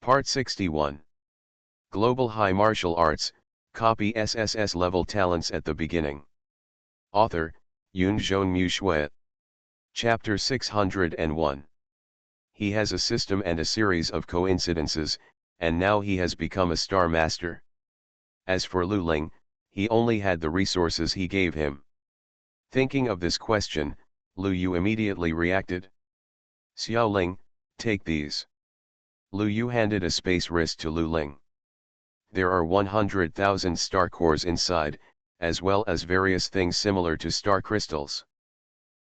Part 61. Global High Martial Arts, copy SSS-level talents at the beginning. Author, Yun Zhongmu Shui. Chapter 601. He has a system and a series of coincidences, and now he has become a star master. As for Lu Ling, he only had the resources he gave him. Thinking of this question, Lu Yu immediately reacted. Xiao Ling, take these. Lu Yu handed a space wrist to Lu Ling. There are 100,000 star cores inside, as well as various things similar to star crystals.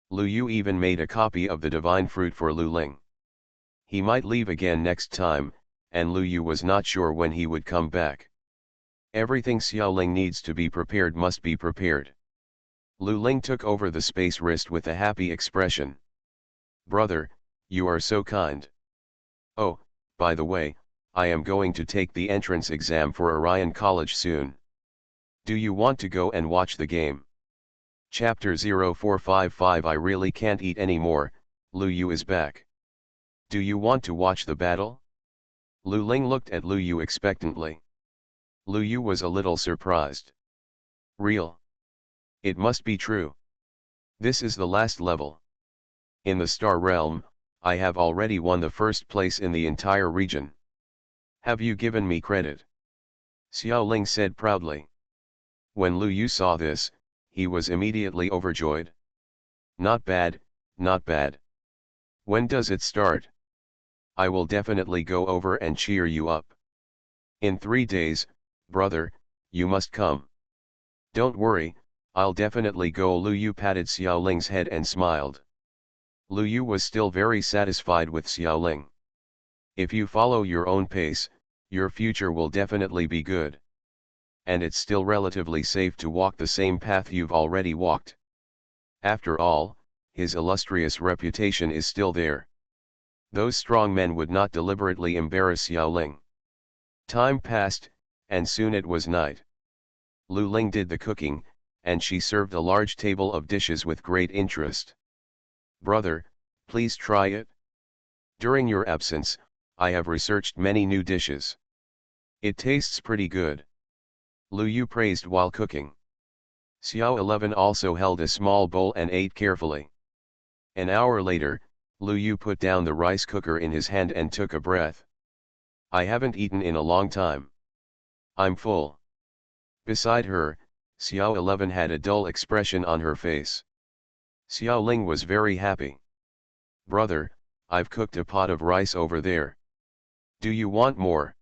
Lu Yu even made a copy of the divine fruit for Lu Ling. He might leave again next time, and Lu Yu was not sure when he would come back. Everything Xiao Ling needs to be prepared must be prepared. Lu Ling took over the space wrist with a happy expression. Brother, you are so kind. Oh, by the way, I am going to take the entrance exam for Orion College soon. Do you want to go and watch the game? Chapter 0455. I really can't eat anymore, Lu Yu is back. Do you want to watch the battle? Lu Ling looked at Lu Yu expectantly. Lu Yu was a little surprised. Real? It must be true. This is the last level. In the Star Realm, I have already won the first place in the entire region. Have you given me credit? Xiao Ling said proudly. When Lu Yu saw this, he was immediately overjoyed. Not bad, not bad. When does it start? I will definitely go over and cheer you up. In 3 days, brother, you must come. Don't worry, I'll definitely go. Lu Yu patted Xiao Ling's head and smiled. Lu Yu was still very satisfied with Xiao Ling. If you follow your own pace, your future will definitely be good. And it's still relatively safe to walk the same path you've already walked. After all, his illustrious reputation is still there. Those strong men would not deliberately embarrass Xiao Ling. Time passed, and soon it was night. Lu Ling did the cooking, and she served a large table of dishes with great interest. Brother, please try it. During your absence, I have researched many new dishes. It tastes pretty good. Lu Yu praised while cooking. Xiao 11 also held a small bowl and ate carefully. An hour later, Lu Yu put down the rice cooker in his hand and took a breath. I haven't eaten in a long time. I'm full. Beside her, Xiao 11 had a dull expression on her face. Xiao Ling was very happy. Brother, I've cooked a pot of rice over there. Do you want more?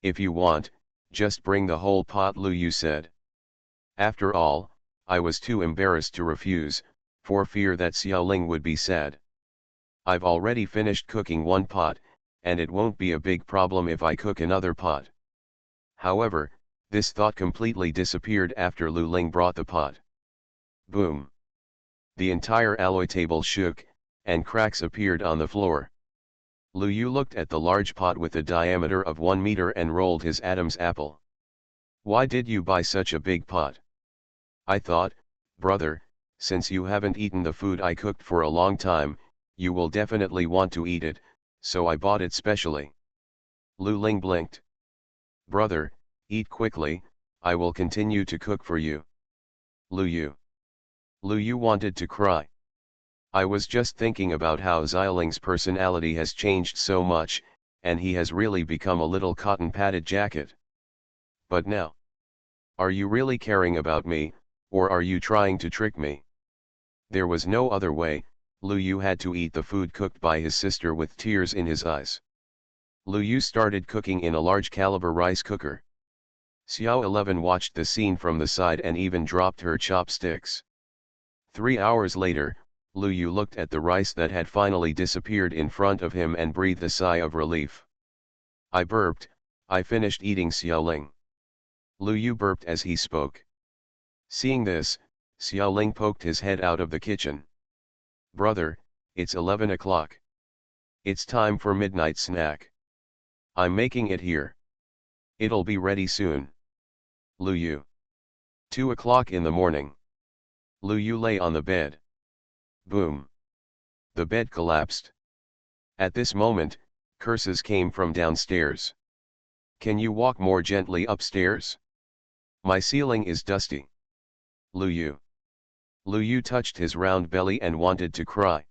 If you want, just bring the whole pot, Lu Yu said. After all, I was too embarrassed to refuse, for fear that Xiao Ling would be sad. I've already finished cooking one pot, and it won't be a big problem if I cook another pot. However, this thought completely disappeared after Lu Ling brought the pot. Boom! The entire alloy table shook, and cracks appeared on the floor. Lu Yu looked at the large pot with a diameter of 1 meter and rolled his Adam's apple. Why did you buy such a big pot? I thought, brother, since you haven't eaten the food I cooked for a long time, you will definitely want to eat it, so I bought it specially. Lu Ling blinked. Brother, eat quickly, I will continue to cook for you. Lu Yu. Lu Yu wanted to cry. I was just thinking about how Xiao Ling's personality has changed so much, and he has really become a little cotton-padded jacket. But now, are you really caring about me, or are you trying to trick me? There was no other way. Lu Yu had to eat the food cooked by his sister with tears in his eyes. Lu Yu started cooking in a large caliber rice cooker. Xiao 11 watched the scene from the side and even dropped her chopsticks. 3 hours later, Lu Yu looked at the rice that had finally disappeared in front of him and breathed a sigh of relief. I burped, I finished eating, Xiao Ling. Lu Yu burped as he spoke. Seeing this, Xiao Ling poked his head out of the kitchen. Brother, it's 11 o'clock. It's time for midnight snack. I'm making it here. It'll be ready soon. Lu Yu. 2 o'clock in the morning. Lu Yu lay on the bed. Boom. The bed collapsed. At this moment, Curses came from downstairs. Can you walk more gently upstairs? My ceiling is dusty. Lu Yu. Lu Yu touched his round belly and wanted to cry.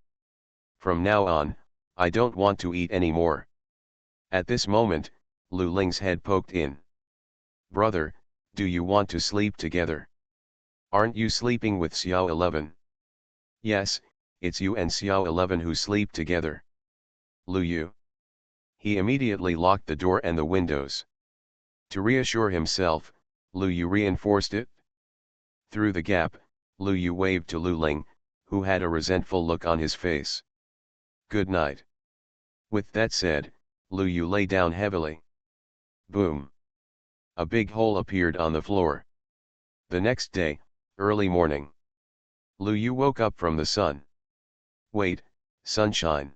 From now on, I don't want to eat anymore. At this moment, Lu Ling's head poked in. Brother, do you want to sleep together? Aren't you sleeping with Xiao 11? Yes, it's you and Xiao 11 who sleep together. Lu Yu. He immediately locked the door and the windows. To reassure himself, Lu Yu reinforced it. Through the gap, Lu Yu waved to Lu Ling, who had a resentful look on his face. Good night. With that said, Lu Yu lay down heavily. Boom. A big hole appeared on the floor. The next day, early morning. Lu Yu woke up from the sun. Wait, sunshine.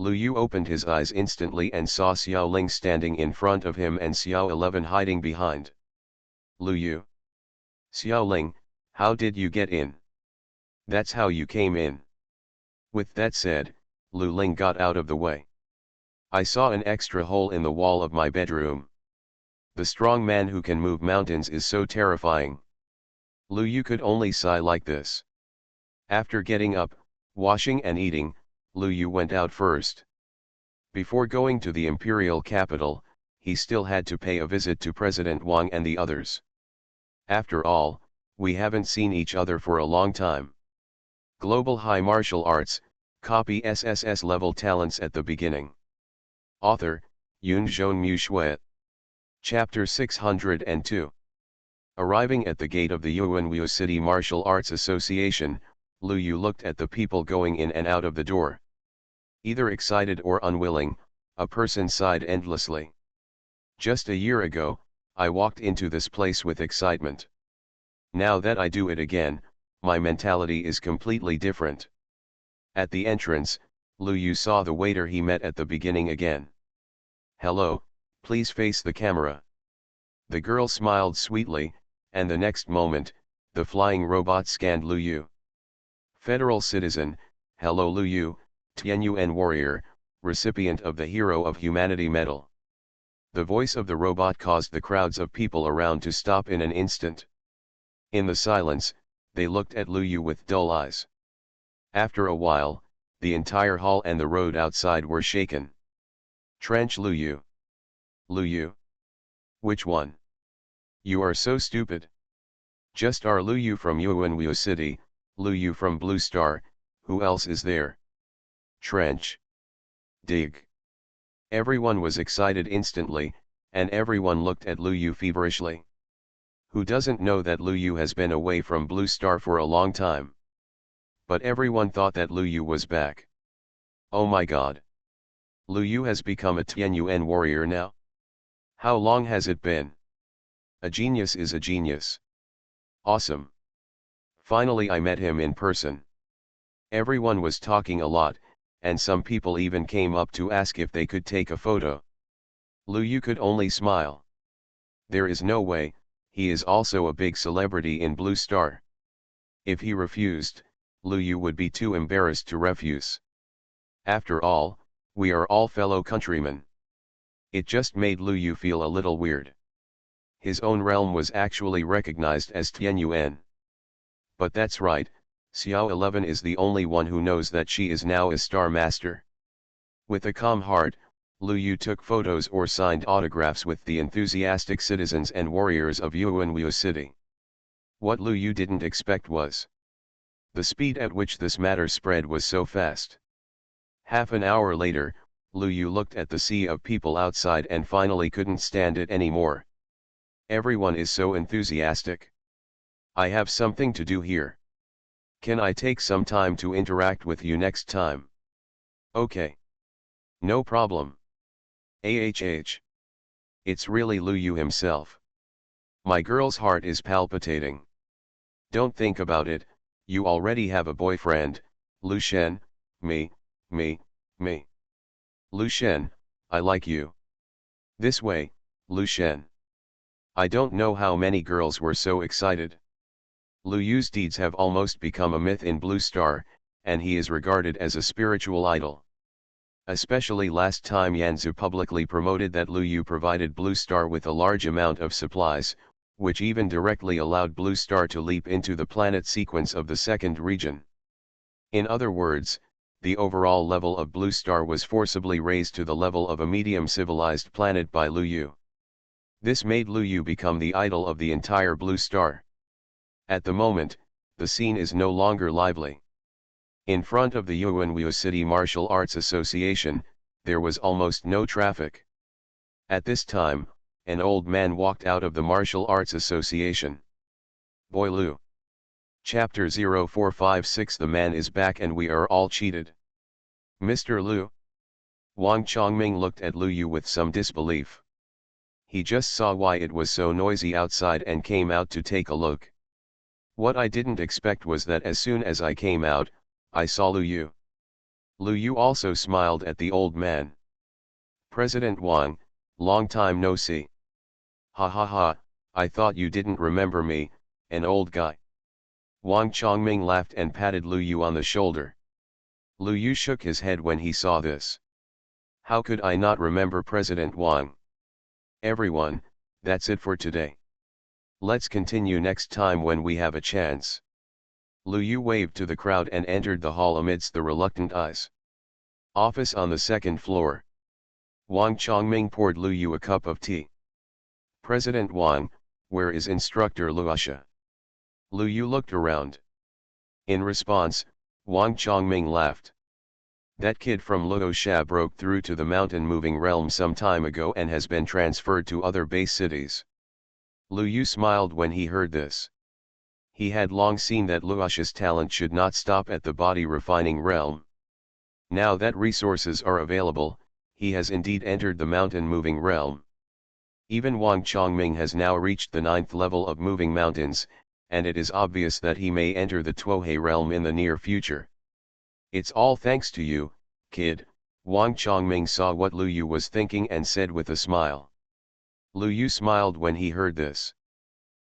Lu Yu opened his eyes instantly and saw Xiao Ling standing in front of him and Xiao 11 hiding behind. Lu Yu. Xiao Ling, how did you get in? That's how you came in. With that said, Lu Ling got out of the way. I saw an extra hole in the wall of my bedroom. The strong man who can move mountains is so terrifying. Lu Yu could only sigh like this. After getting up, washing and eating, Lu Yu went out first. Before going to the imperial capital, he still had to pay a visit to President Wang and the others. After all, we haven't seen each other for a long time. Global High Martial Arts, copy SSS-level talents at the beginning. Author, Yunzhong Mu Shui. Chapter 602. Arriving at the gate of the Yuanwu City Martial Arts Association, Lu Yu looked at the people going in and out of the door. Either excited or unwilling, a person sighed endlessly. Just a year ago, I walked into this place with excitement. Now that I do it again, my mentality is completely different. At the entrance, Lu Yu saw the waiter he met at the beginning again. Hello, please face the camera. The girl smiled sweetly, and the next moment, the flying robot scanned Lu Yu. Federal citizen, hello Lu Yu, Tianyuan warrior, recipient of the Hero of Humanity Medal. The voice of the robot caused the crowds of people around to stop in an instant. In the silence, they looked at Lu Yu with dull eyes. After a while, the entire hall and the road outside were shaken. Trench Lu Yu. Lu Yu. Which one? You are so stupid. Just our Lu Yu from Yuanwu City, Lu Yu from Blue Star, who else is there? Trench. Dig. Everyone was excited instantly, and everyone looked at Lu Yu feverishly. Who doesn't know that Lu Yu has been away from Blue Star for a long time? But everyone thought that Lu Yu was back. Oh my god. Lu Yu has become a Tianyuan warrior now? How long has it been? A genius is a genius. Awesome. Finally I met him in person. Everyone was talking a lot, and some people even came up to ask if they could take a photo. Lu Yu could only smile. There is no way, he is also a big celebrity in Blue Star. If he refused, Lu Yu would be too embarrassed to refuse. After all, we are all fellow countrymen. It just made Lu Yu feel a little weird. His own realm was actually recognized as Tianyuan. But that's right, Xiao 11 is the only one who knows that she is now a Star Master. With a calm heart, Lu Yu took photos or signed autographs with the enthusiastic citizens and warriors of Yuanwu City. What Lu Yu didn't expect was the speed at which this matter spread was so fast. Half an hour later, Lu Yu looked at the sea of people outside and finally couldn't stand it anymore. Everyone is so enthusiastic. I have something to do here. Can I take some time to interact with you next time? Okay. No problem. AHH. It's really Lu Yu himself. My girl's heart is palpitating. Don't think about it, you already have a boyfriend, Lu Shen, me. Lu Shen, I like you. This way, Lu Shen. I don't know how many girls were so excited. Lu Yu's deeds have almost become a myth in Blue Star, and he is regarded as a spiritual idol. Especially last time Yanzu publicly promoted that Lu Yu provided Blue Star with a large amount of supplies, which even directly allowed Blue Star to leap into the planet sequence of the second region. In other words, the overall level of Blue Star was forcibly raised to the level of a medium civilized planet by Lu Yu. This made Lu Yu become the idol of the entire Blue Star. At the moment, the scene is no longer lively. In front of the Yuanwu City Martial Arts Association, there was almost no traffic. At this time, an old man walked out of the Martial Arts Association. Boy Lu. Chapter 0456. The man is back and we are all cheated. Mr. Lu. Wang Chongming looked at Lu Yu with some disbelief. He just saw why it was so noisy outside and came out to take a look. What I didn't expect was that as soon as I came out, I saw Lu Yu. Lu Yu also smiled at the old man. President Wang, long time no see. Ha ha ha, I thought you didn't remember me, an old guy. Wang Chongming laughed and patted Lu Yu on the shoulder. Lu Yu shook his head when he saw this. How could I not remember President Wang? Everyone, that's it for today. Let's continue next time when we have a chance. Lu Yu waved to the crowd and entered the hall amidst the reluctant eyes. Office on the second floor. Wang Chongming poured Lu Yu a cup of tea. President Wang, where is instructor Luosha? Lu Yu looked around. In response, Wang Chongming laughed. That kid from Luosha broke through to the mountain moving realm some time ago and has been transferred to other base cities. Lu Yu smiled when he heard this. He had long seen that Luosha's talent should not stop at the body refining realm. Now that resources are available, he has indeed entered the mountain moving realm. Even Wang Chongming has now reached the 9th level of moving mountains, and it is obvious that he may enter the Tuohe realm in the near future. It's all thanks to you, kid. Wang Chongming saw what Lu Yu was thinking and said with a smile. Lu Yu smiled when he heard this.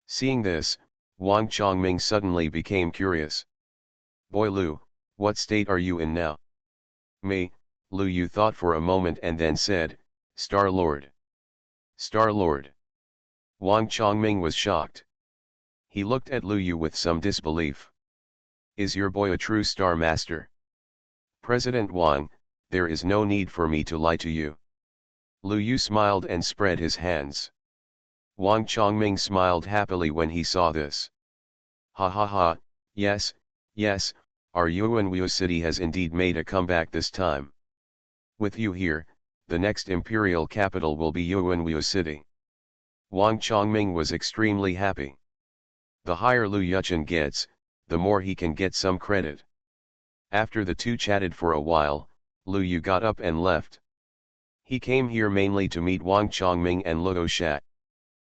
Seeing this, Wang Chongming suddenly became curious. Boy Lu, what state are you in now? Me, Lu Yu thought for a moment and then said, Star-Lord. Star-Lord. Wang Chongming was shocked. He looked at Lu Yu with some disbelief. Is your boy a true Star Master? President Wang, there is no need for me to lie to you. Lu Yu smiled and spread his hands. Wang Chongming smiled happily when he saw this. Ha ha ha, yes, yes, our Yuanwu city has indeed made a comeback this time. With you here, the next imperial capital will be Yuanwu city. Wang Chongming was extremely happy. The higher Lu Yuchen gets, the more he can get some credit. After the two chatted for a while, Lu Yu got up and left. He came here mainly to meet Wang Chongming and Luosha.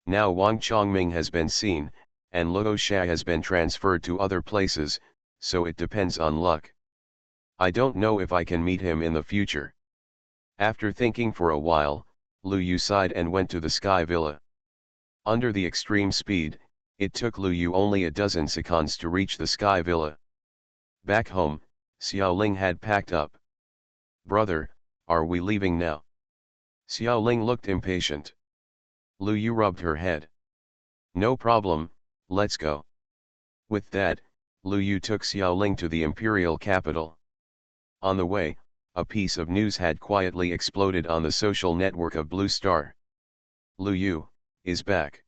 Now Wang Chongming has been seen, and Luosha has been transferred to other places, so it depends on luck. I don't know if I can meet him in the future. After thinking for a while, Lu Yu sighed and went to the Sky Villa. Under the extreme speed, it took Lu Yu only a dozen seconds to reach the Sky Villa. Back home, Xiaoling had packed up. Brother, are we leaving now? Xiaoling looked impatient. Lu Yu rubbed her head. No problem, let's go. With that, Lu Yu took Xiaoling to the imperial capital. On the way, a piece of news had quietly exploded on the social network of Blue Star. Lu Yu is back.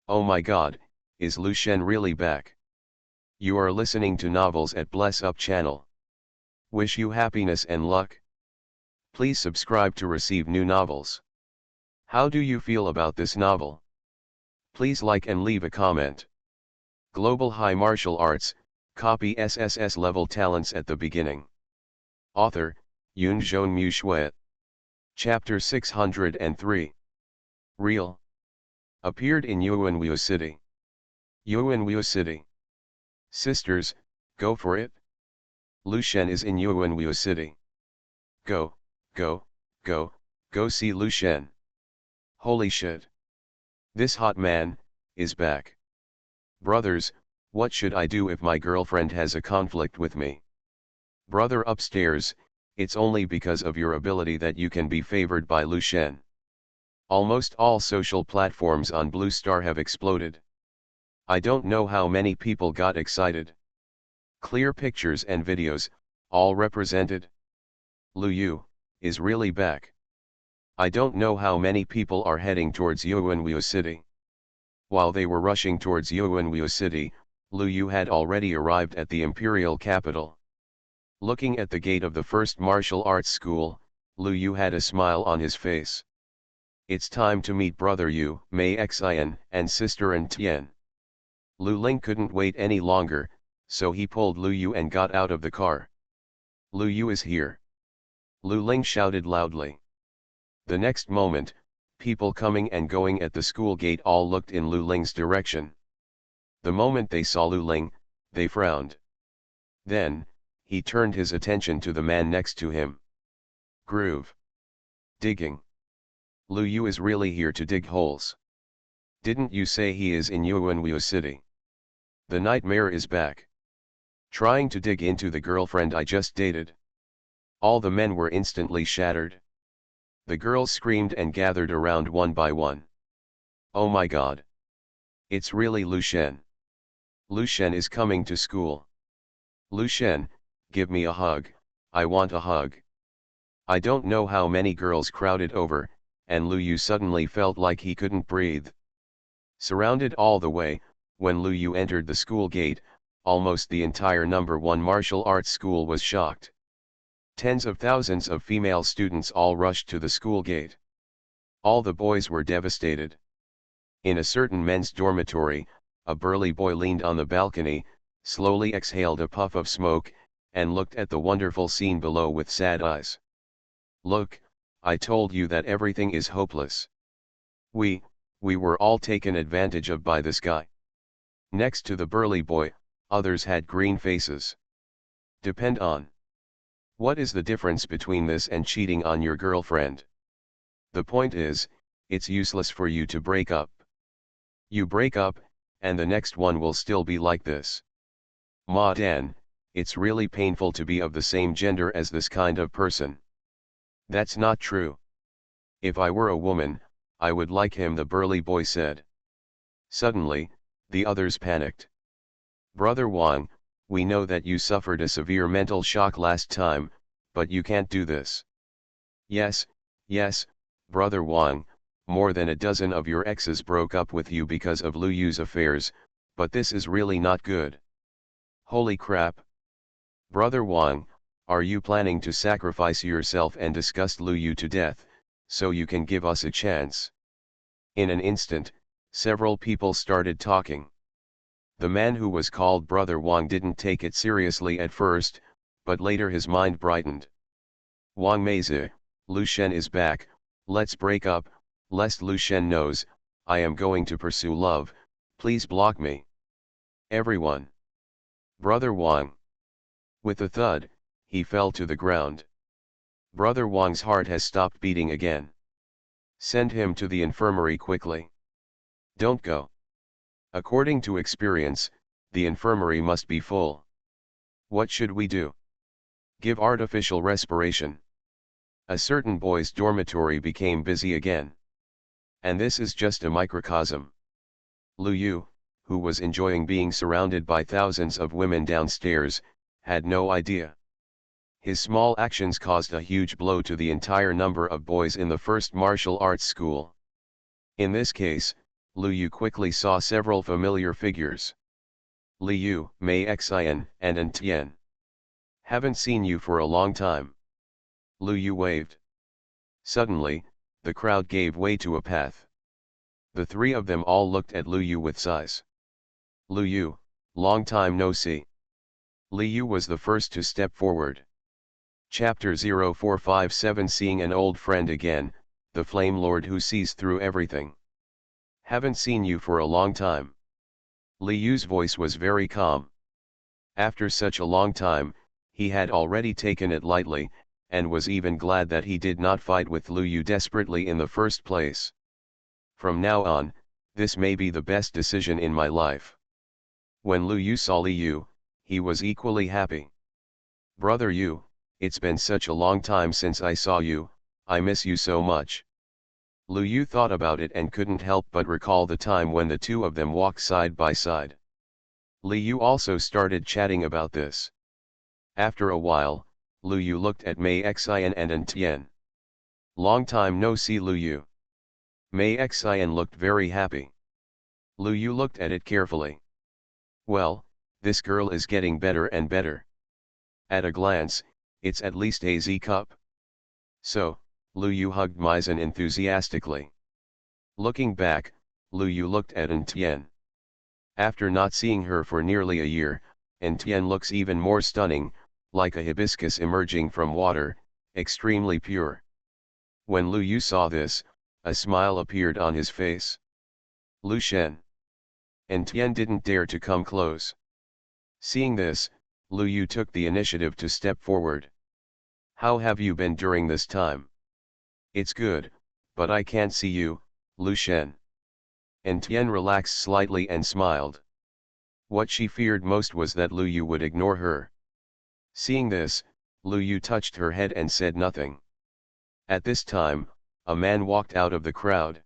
Oh my god, is Lu Shen really back? You are listening to Novels at Bless Up channel. Wish you happiness and luck. Please subscribe to receive new novels. How do you feel about this novel? Please like and leave a comment. Global High Martial Arts, copy SSS-level talents at the beginning. Author, Yun Zhong Mu Shui. Chapter 603. Real. Appeared in Yuanwu City. Yuanwu City. Sisters, go for it. Lu Shen is in Yuanwu City. Go, go, go, go see Lu Shen. Holy shit. This hot man is back. Brothers, what should I do if my girlfriend has a conflict with me? Brother upstairs, It's only because of your ability that you can be favored by Lu Shen. Almost all social platforms on Blue Star have exploded. I don't know how many people got excited. Clear pictures and videos, all represented. Lu Yu is really back. I don't know how many people are heading towards Yuanwu City. While they were rushing towards Yuanwu City, Lu Yu had already arrived at the imperial capital. Looking at the gate of the first martial arts school, Lu Yu had a smile on his face. It's time to meet brother Yu, Mei Xian, and sister An Tian. Lu Ling couldn't wait any longer, so he pulled Lu Yu and got out of the car. Lu Yu is here. Lu Ling shouted loudly. The next moment, people coming and going at the school gate all looked in Lu Ling's direction. The moment they saw Lu Ling, they frowned. Then, he turned his attention to the man next to him. Groove. Digging. Lu Yu is really here to dig holes. Didn't you say he is in Yuanwu City? The nightmare is back. Trying to dig into the girlfriend I just dated. All the men were instantly shattered. The girls screamed and gathered around one by one. Oh my god. It's really Lu Shen. Lu Shen is coming to school. Lu Shen, give me a hug, I want a hug. I don't know how many girls crowded over, and Lu Yu suddenly felt like he couldn't breathe. Surrounded all the way, when Lu Yu entered the school gate, almost the entire number 1 martial arts school was shocked. Tens of thousands of female students all rushed to the school gate. All the boys were devastated. In a certain men's dormitory, a burly boy leaned on the balcony, slowly exhaled a puff of smoke, and looked at the wonderful scene below with sad eyes. Look, I told you that everything is hopeless. We were all taken advantage of by this guy. Next to the burly boy, others had green faces. Depend on. What is the difference between this and cheating on your girlfriend? The point is, it's useless for you to break up. You break up, and the next one will still be like this. Ma Dan, it's really painful to be of the same gender as this kind of person. That's not true. If I were a woman, I would like him, the burly boy said. Suddenly, the others panicked. Brother Wang, we know that you suffered a severe mental shock last time, but you can't do this. Yes, Brother Wang, more than a dozen of your exes broke up with you because of Lu Yu's affairs, but this is really not good. Holy crap. Brother Wang, are you planning to sacrifice yourself and disgust Lu Yu to death, so you can give us a chance? In an instant, several people started talking. The man who was called Brother Wang didn't take it seriously at first, but later his mind brightened. Wang Meizi, Lu Shen is back, let's break up, lest Lu Shen knows, I am going to pursue love, please block me. Everyone. Brother Wang. With a thud, he fell to the ground. Brother Wang's heart has stopped beating again. Send him to the infirmary quickly. Don't go. According to experience, the infirmary must be full. What should we do? Give artificial respiration. A certain boy's dormitory became busy again. And this is just a microcosm. Lu Yu, who was enjoying being surrounded by thousands of women downstairs, had no idea. His small actions caused a huge blow to the entire number of boys in the first martial arts school. In this case, Lu Yu quickly saw several familiar figures. Li Yu, Mei Xian, and An Tian. Haven't seen you for a long time. Lu Yu waved. Suddenly, the crowd gave way to a path. The three of them all looked at Lu Yu with sighs. Lu Yu, long time no see. Li Yu was the first to step forward. Chapter 0457 Seeing an old friend again, the Flame Lord who sees through everything. Haven't seen you for a long time. Li Yu's voice was very calm. After such a long time, he had already taken it lightly, and was even glad that he did not fight with Lu Yu desperately in the first place. From now on, this may be the best decision in my life. When Lu Yu saw Li Yu, he was equally happy. Brother Yu, it's been such a long time since I saw you, I miss you so much. Lu Yu thought about it and couldn't help but recall the time when the two of them walked side by side. Li Yu also started chatting about this. After a while, Lu Yu looked at Mei Xian and Tian. Long time no see, Lu Yu. Mei Xian looked very happy. Lu Yu looked at it carefully. Well, this girl is getting better and better. At a glance, it's at least a Z cup. So, Lu Yu hugged Mizan enthusiastically. Looking back, Lu Yu looked at Tian. After not seeing her for nearly a year, Tian looks even more stunning, like a hibiscus emerging from water, extremely pure. When Lu Yu saw this, a smile appeared on his face. Lu Shen. Tian didn't dare to come close. Seeing this, Lu Yu took the initiative to step forward. How have you been during this time? It's good, but I can't see you, Lu Shen. Tian relaxed slightly and smiled. What she feared most was that Lu Yu would ignore her. Seeing this, Lu Yu touched her head and said nothing. At this time, a man walked out of the crowd.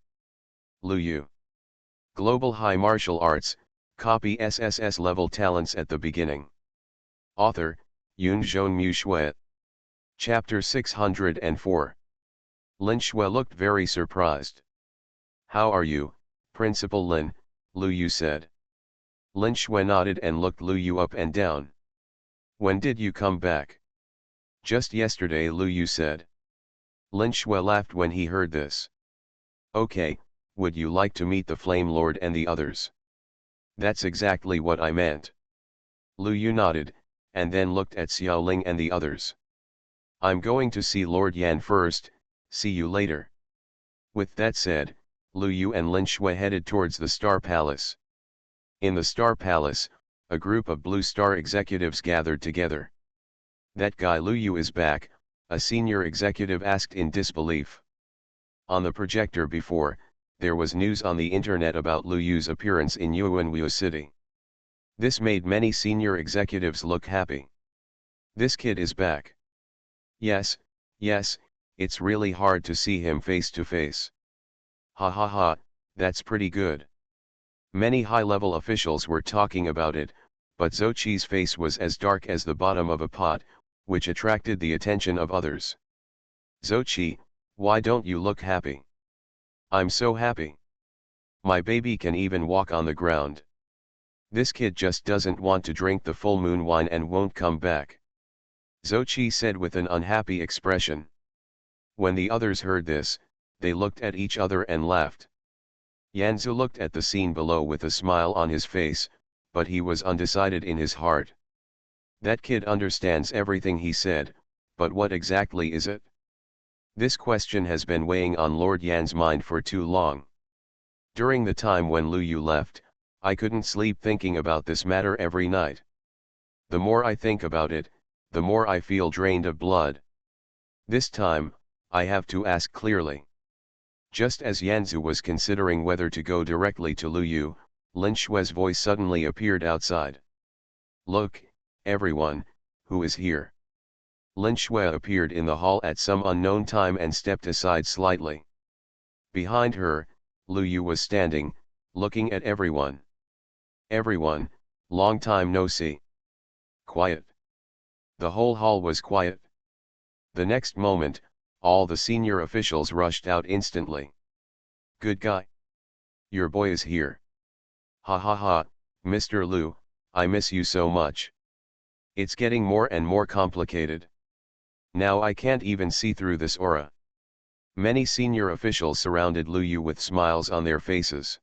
Lu Yu. Global High Martial Arts, copy SSS-level talents at the beginning. Author, Yun Zhongmu Shui. Chapter 604. Lin Shui looked very surprised. How are you, Principal Lin? Lu Yu said. Lin Shui nodded and looked Lu Yu up and down. When did you come back? Just yesterday, Lu Yu said. Lin Shui laughed when he heard this. Okay, would you like to meet the Flame Lord and the others? That's exactly what I meant. Lu Yu nodded, and then looked at Xiao Ling and the others. I'm going to see Lord Yan first, see you later. With that said, Lu Yu and Lin Shui headed towards the Star Palace. In the Star Palace, a group of Blue Star executives gathered together. That guy Lu Yu is back, a senior executive asked in disbelief. On the projector before, there was news on the internet about Lu Yu's appearance in Yuanwu City. This made many senior executives look happy. This kid is back. Yes, it's really hard to see him face to face. Ha ha ha, that's pretty good. Many high-level officials were talking about it, but Zhou Qi's face was as dark as the bottom of a pot, which attracted the attention of others. Zhou Qi, why don't you look happy? I'm so happy. My baby can even walk on the ground. This kid just doesn't want to drink the full moon wine and won't come back. Zhou Qi said with an unhappy expression. When the others heard this, they looked at each other and laughed. Yanzu looked at the scene below with a smile on his face, but he was undecided in his heart. That kid understands everything he said, but what exactly is it? This question has been weighing on Lord Yan's mind for too long. During the time when Lu Yu left, I couldn't sleep thinking about this matter every night. The more I think about it, the more I feel drained of blood. This time, I have to ask clearly. Just as Yanzu was considering whether to go directly to Lu Yu, Lin Shui's voice suddenly appeared outside. Look, everyone, who is here? Lin Shui appeared in the hall at some unknown time and stepped aside slightly. Behind her, Lu Yu was standing, looking at everyone. Everyone, long time no see. Quiet. The whole hall was quiet. The next moment, all the senior officials rushed out instantly. Good guy. Your boy is here. Ha ha ha, Mr. Lu, I miss you so much. It's getting more and more complicated. Now I can't even see through this aura. Many senior officials surrounded Lu Yu with smiles on their faces.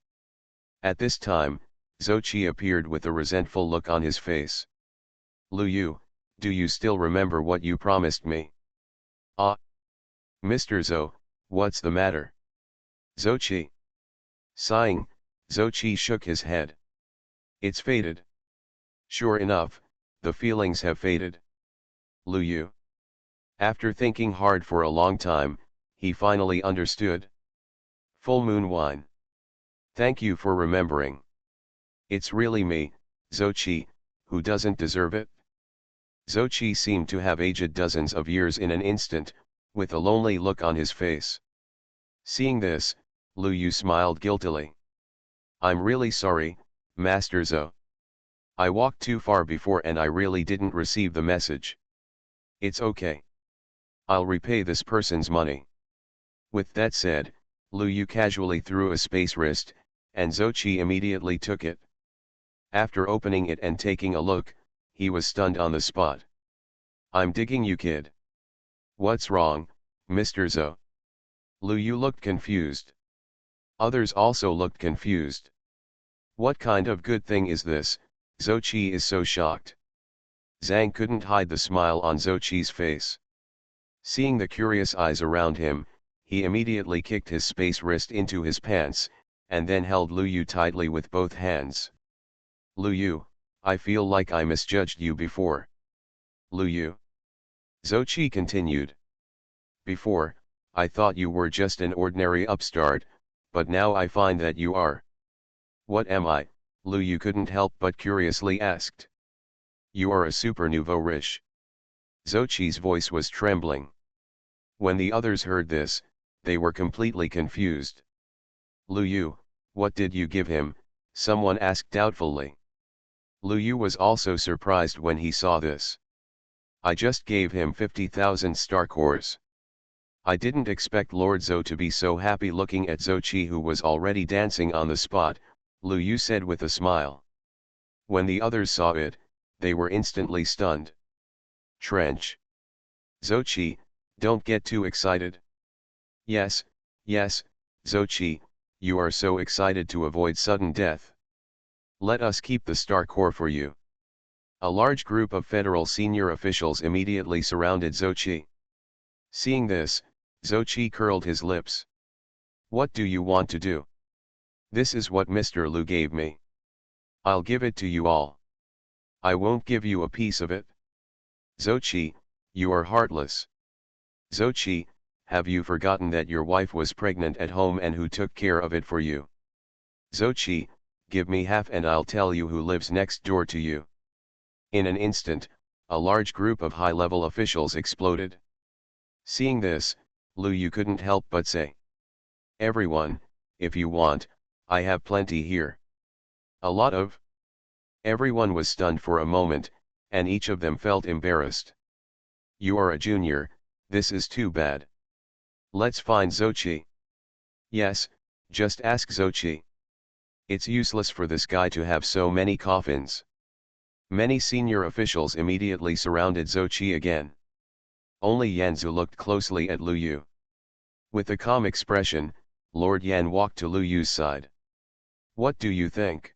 At this time, Zhou Qi appeared with a resentful look on his face. Lu Yu, do you still remember what you promised me? Ah. Mr. Zhou, what's the matter? Zhou Qi. Sighing, Zhou Qi shook his head. It's faded. Sure enough, the feelings have faded. Lu Yu. After thinking hard for a long time, he finally understood. Full moon wine. Thank you for remembering. It's really me, Zhou Qi, who doesn't deserve it. Zhou Qi seemed to have aged dozens of years in an instant, with a lonely look on his face. Seeing this, Lu Yu smiled guiltily. I'm really sorry, Master Zhou. I walked too far before and I really didn't receive the message. It's okay. I'll repay this person's money. With that said, Lu Yu casually threw a space wrist, and Zhou Qi immediately took it. After opening it and taking a look, he was stunned on the spot. I'm digging you, kid. What's wrong, Mr. Zhou? Lu Yu looked confused. Others also looked confused. What kind of good thing is this? Zhou Qi is so shocked. Zhang couldn't hide the smile on Zhou Qi's face. Seeing the curious eyes around him, he immediately kicked his space wrist into his pants, and then held Lu Yu tightly with both hands. Lu Yu, I feel like I misjudged you before. Lu Yu. Zhou Qi continued. Before, I thought you were just an ordinary upstart, but now I find that you are. What am I? Lu Yu couldn't help but curiously asked. You are a super nouveau riche. Zhou Qi's voice was trembling. When the others heard this, they were completely confused. Lu Yu, what did you give him? Someone asked doubtfully. Lu Yu was also surprised when he saw this. I just gave him 50,000 star cores. I didn't expect Lord Zhou to be so happy. Looking at Zhou Qi, who was already dancing on the spot, Lu Yu said with a smile. When the others saw it, they were instantly stunned. Trench. Zhou Qi, don't get too excited. Yes, Zhou Qi, you are so excited to avoid sudden death. Let us keep the star core for you. A large group of federal senior officials immediately surrounded Zhou Qi. Seeing this, Zhou Qi curled his lips. What do you want to do? This is what Mr. Lu gave me. I'll give it to you all. I won't give you a piece of it. Zhou Qi, you are heartless. Zhou Qi, have you forgotten that your wife was pregnant at home and who took care of it for you? Zhou Qi, give me half and I'll tell you who lives next door to you. In an instant, a large group of high-level officials exploded. Seeing this, Lu Yu couldn't help but say. Everyone, if you want, I have plenty here. A lot of. Everyone was stunned for a moment, and each of them felt embarrassed. You are a junior, this is too bad. Let's find Zhou Qi. Yes, just ask Zhou Qi. It's useless for this guy to have so many coffins. Many senior officials immediately surrounded Zhou Qi again. Only Yanzu looked closely at Lu Yu. With a calm expression, Lord Yan walked to Lu Yu's side. What do you think?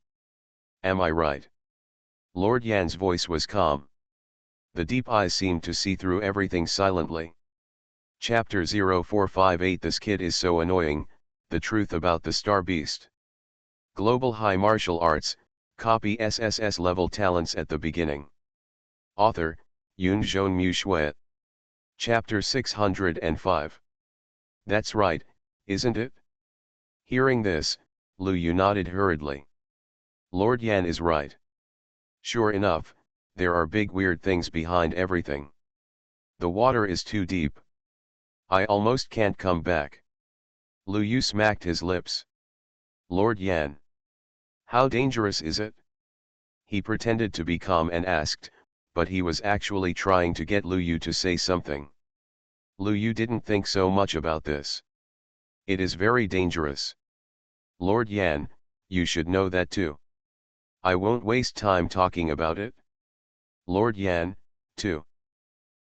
Am I right? Lord Yan's voice was calm. The deep eyes seemed to see through everything silently. Chapter 0458. This kid is so annoying, the truth about the Star Beast. Global High Martial Arts, copy SSS-level talents at the beginning. Author, Yun Zhonmu Shui. Chapter 605. That's right, isn't it? Hearing this, Lu Yu nodded hurriedly. Lord Yan is right. Sure enough, there are big weird things behind everything. The water is too deep. I almost can't come back. Lu Yu smacked his lips. Lord Yan. How dangerous is it? He pretended to be calm and asked, but he was actually trying to get Lu Yu to say something. Lu Yu didn't think so much about this. It is very dangerous. Lord Yan, you should know that too. I won't waste time talking about it. Lord Yan, too.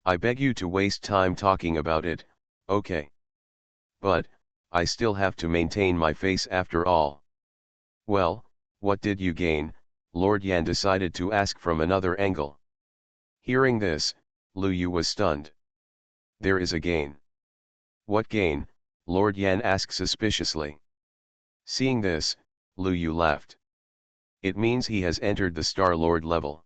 I beg you to waste time talking about it, okay. But, I still have to maintain my face after all. Well, what did you gain? Lord Yan decided to ask from another angle. Hearing this, Lu Yu was stunned. There is a gain. What gain? Lord Yan asked suspiciously. Seeing this, Lu Yu laughed. It means he has entered the Star-Lord level.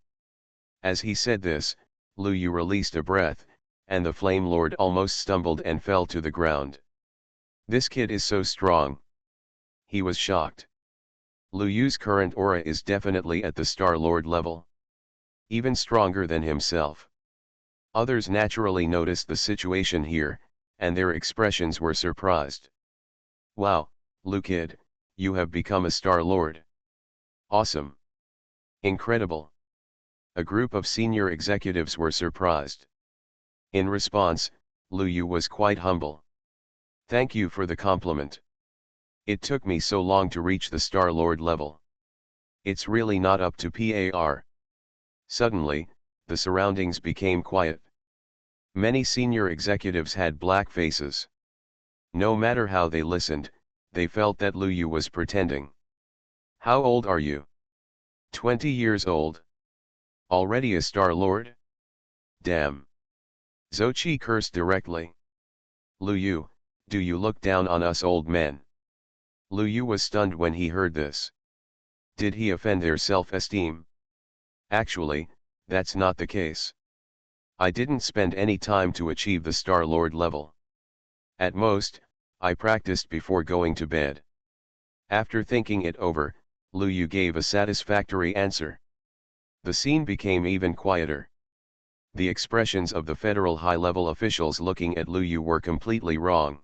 As he said this, Lu Yu released a breath, and the Flame Lord almost stumbled and fell to the ground. This kid is so strong. He was shocked. Lu Yu's current aura is definitely at the Star-Lord level. Even stronger than himself. Others naturally noticed the situation here, and their expressions were surprised. Wow, Lu kid, you have become a Star Lord. Awesome. Incredible. A group of senior executives were surprised. In response, Lu Yu was quite humble. Thank you for the compliment. It took me so long to reach the Star Lord level. It's really not up to par. Suddenly, the surroundings became quiet. Many senior executives had black faces. No matter how they listened, they felt that Lu Yu was pretending. How old are you? 20 years old. Already a Star Lord? Damn. Zhou Qi cursed directly. Lu Yu, do you look down on us old men? Lu Yu was stunned when he heard this. Did he offend their self-esteem? Actually, that's not the case. I didn't spend any time to achieve the Star Lord level. At most, I practiced before going to bed. After thinking it over, Lu Yu gave a satisfactory answer. The scene became even quieter. The expressions of the federal high-level officials looking at Lu Yu were completely wrong.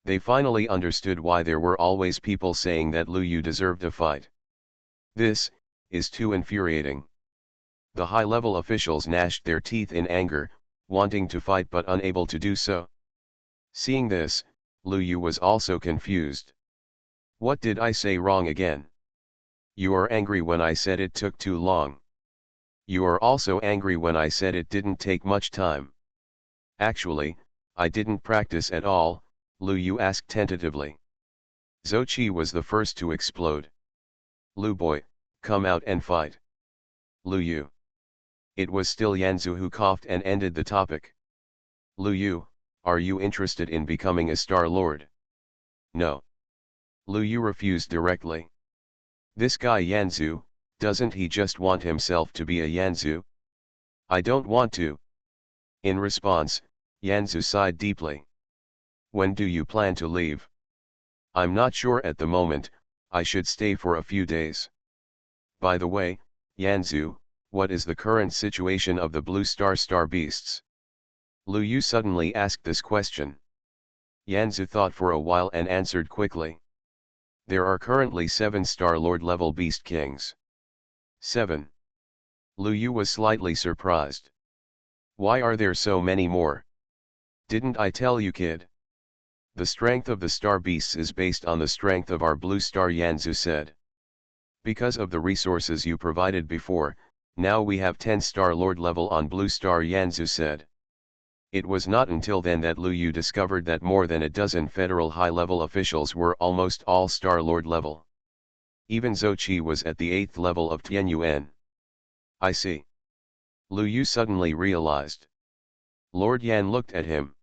They finally understood why there were always people saying that Lu Yu deserved a fight. This is too infuriating. The high-level officials gnashed their teeth in anger, wanting to fight but unable to do so. Seeing this, Lu Yu was also confused. What did I say wrong again? You are angry when I said it took too long. You are also angry when I said it didn't take much time. Actually, I didn't practice at all, Lu Yu asked tentatively. Zhou Qi was the first to explode. Lu boy, come out and fight. Lu Yu. It was still Yanzu who coughed and ended the topic. Lu Yu, are you interested in becoming a Star Lord? No. Lu Yu refused directly. This guy Yanzu, doesn't he just want himself to be a Yanzu? I don't want to. In response, Yanzu sighed deeply. When do you plan to leave? I'm not sure at the moment, I should stay for a few days. By the way, Yanzu, what is the current situation of the Blue Star beasts? Lu Yu suddenly asked this question. Yanzu thought for a while and answered quickly. There are currently 7 Star Lord level Beast Kings. 7. Lu Yu was slightly surprised. Why are there so many more? Didn't I tell you, kid? The strength of the Star Beasts is based on the strength of our Blue Star, Yanzu said. Because of the resources you provided before, now we have 10 Star Lord level on Blue Star, Yanzu said. It was not until then that Lu Yu discovered that more than a dozen federal high-level officials were almost all Star Lord level. Even Zhou Qi was at the 8th level of Tianyuan. I see. Lu Yu suddenly realized. Lord Yan looked at him.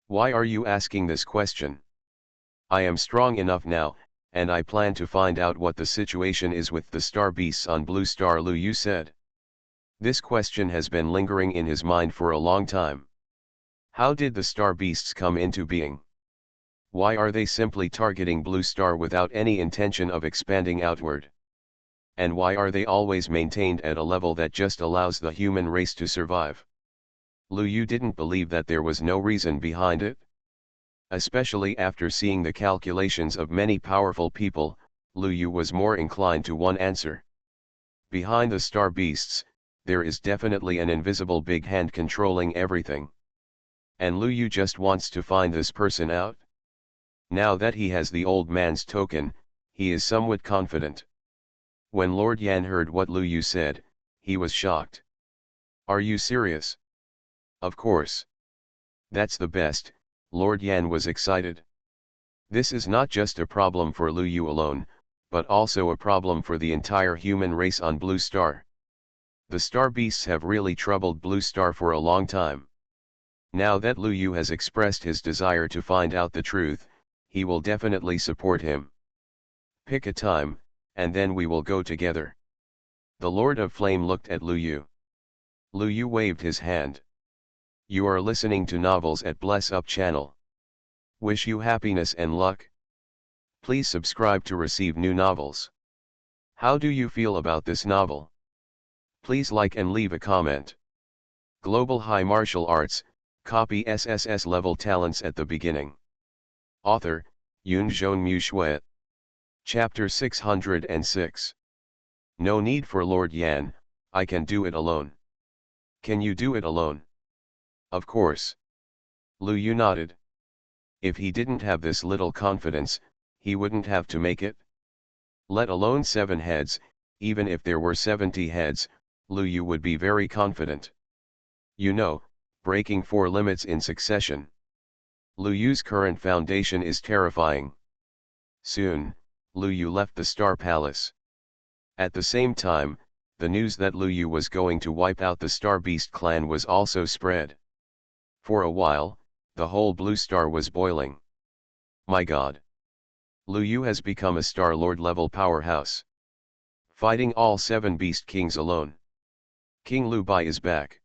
Why are you asking this question? I am strong enough now, and I plan to find out what the situation is with the Star Beasts on Blue Star, Lu Yu said. This question has been lingering in his mind for a long time. How did the Star Beasts come into being? Why are they simply targeting Blue Star without any intention of expanding outward? And why are they always maintained at a level that just allows the human race to survive? Lu Yu didn't believe that there was no reason behind it. Especially after seeing the calculations of many powerful people, Lu Yu was more inclined to one answer. Behind the Star Beasts, there is definitely an invisible big hand controlling everything. And Lu Yu just wants to find this person out. Now that he has the old man's token, he is somewhat confident. When Lord Yan heard what Lu Yu said, he was shocked. Are you serious? Of course. That's the best, Lord Yan was excited. This is not just a problem for Lu Yu alone, but also a problem for the entire human race on Blue Star. The Star Beasts have really troubled Blue Star for a long time. Now that Lu Yu has expressed his desire to find out the truth, he will definitely support him. Pick a time, and then we will go together. The Lord of Flame looked at Lu Yu. Lu Yu waved his hand. You are listening to Novels at Bless Up channel. Wish you happiness and luck. Please subscribe to receive new novels. How do you feel about this novel? Please like and leave a comment. Global High Martial Arts, copy SSS-level talents at the beginning. Author, Yunzhong Shui. Chapter 606. No need for Lord Yan, I can do it alone. Can you do it alone? Of course. Lu Yu nodded. If he didn't have this little confidence, he wouldn't have to make it. Let alone 7 heads, even if there were 70 heads, Lu Yu would be very confident. You know, breaking 4 limits in succession. Lu Yu's current foundation is terrifying. Soon, Lu Yu left the Star Palace. At the same time, the news that Lu Yu was going to wipe out the Star Beast clan was also spread. For a while, the whole Blue Star was boiling. My God! Lu Yu has become a Star Lord level powerhouse. Fighting all 7 Beast Kings alone. King Lu Bai is back.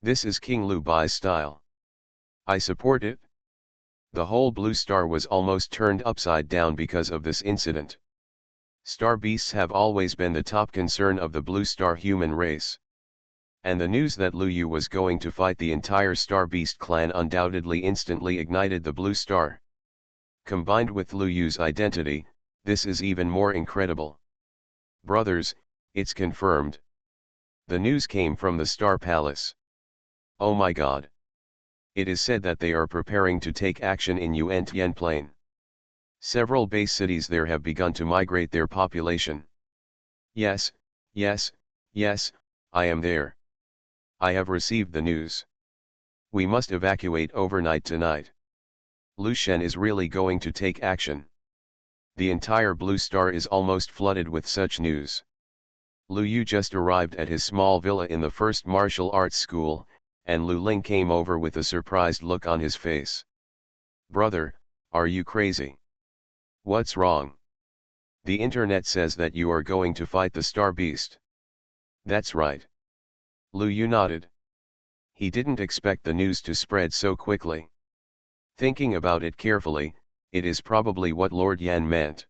This is King Lu Bai's style. I support it. The whole Blue Star was almost turned upside down because of this incident. Star Beasts have always been the top concern of the Blue Star human race. And the news that Lu Yu was going to fight the entire Star Beast clan undoubtedly instantly ignited the Blue Star. Combined with Lu Yu's identity, this is even more incredible. Brothers, it's confirmed. The news came from the Star Palace. Oh my God! It is said that they are preparing to take action in Yuan Plain. Several base cities there have begun to migrate their population. Yes, yes, yes, I am there. I have received the news. We must evacuate overnight tonight. Lu Shen is really going to take action. The entire Blue Star is almost flooded with such news. Lu Yu just arrived at his small villa in the first martial arts school, and Lu Ling came over with a surprised look on his face. Brother, are you crazy? What's wrong? The internet says that you are going to fight the Star Beast. That's right. Lu Yu nodded. He didn't expect the news to spread so quickly. Thinking about it carefully, it is probably what Lord Yan meant.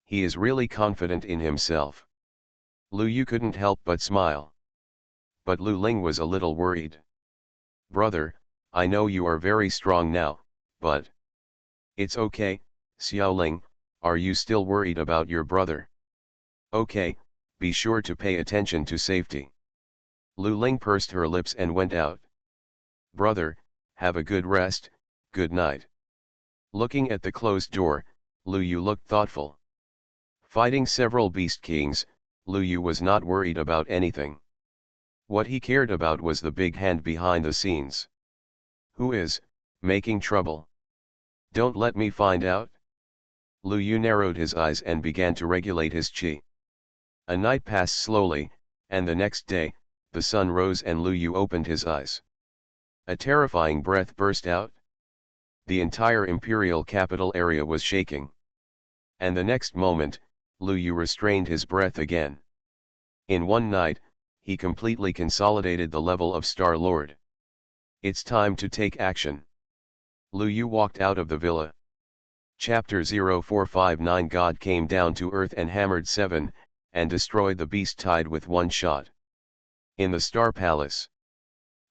He is really confident in himself. Lu Yu couldn't help but smile. But Lu Ling was a little worried. Brother, I know you are very strong now, but... It's okay, Xiaoling, are you still worried about your brother? Okay, be sure to pay attention to safety. Lu Ling pursed her lips and went out. Brother, have a good rest, good night. Looking at the closed door, Lu Yu looked thoughtful. Fighting several Beast Kings, Lu Yu was not worried about anything. What he cared about was the big hand behind the scenes. Who is making trouble? Don't let me find out. Lu Yu narrowed his eyes and began to regulate his qi. A night passed slowly, and the next day, the sun rose and Lu Yu opened his eyes. A terrifying breath burst out. The entire imperial capital area was shaking. And the next moment, Lu Yu restrained his breath again. In one night, he completely consolidated the level of Star Lord. It's time to take action. Lu Yu walked out of the villa. Chapter 0459 God came down to earth and hammered 7, and destroyed the beast tide with one shot. In the Star Palace.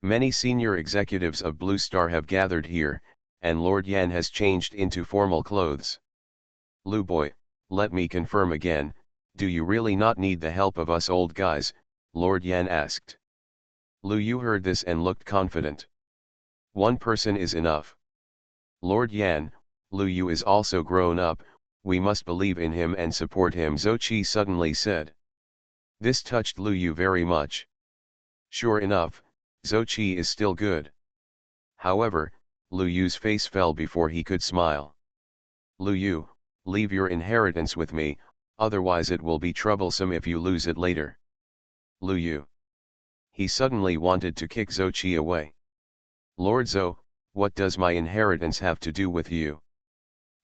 Many senior executives of Blue Star have gathered here, and Lord Yan has changed into formal clothes. Lu boy, let me confirm again, do you really not need the help of us old guys? Lord Yan asked. Lu Yu heard this and looked confident. One person is enough. Lord Yan, Lu Yu is also grown up, we must believe in him and support him, Zhou Qi suddenly said. This touched Lu Yu very much. Sure enough, Zhou Qi is still good. However, Lu Yu's face fell before he could smile. Lu Yu, leave your inheritance with me, otherwise it will be troublesome if you lose it later. Lu Yu. He suddenly wanted to kick Zhou Qi away. Lord Zhou, what does my inheritance have to do with you?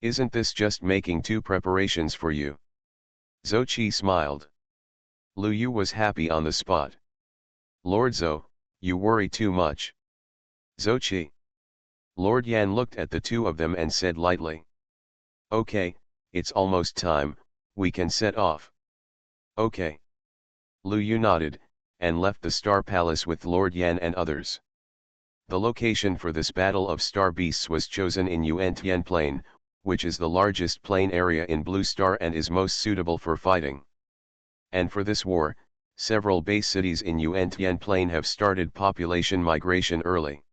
Isn't this just making 2 preparations for you? Zhou Qi smiled. Lu Yu was happy on the spot. Lord Zhou, you worry too much. Zhou Qi. Lord Yan looked at the two of them and said lightly. Okay, it's almost time, we can set off. Okay. Lu Yu nodded, and left the Star Palace with Lord Yan and others. The location for this battle of star beasts was chosen in Yuan Plain, which is the largest plain area in Blue Star and is most suitable for fighting. And for this war, several base cities in Yuan Plain have started population migration early.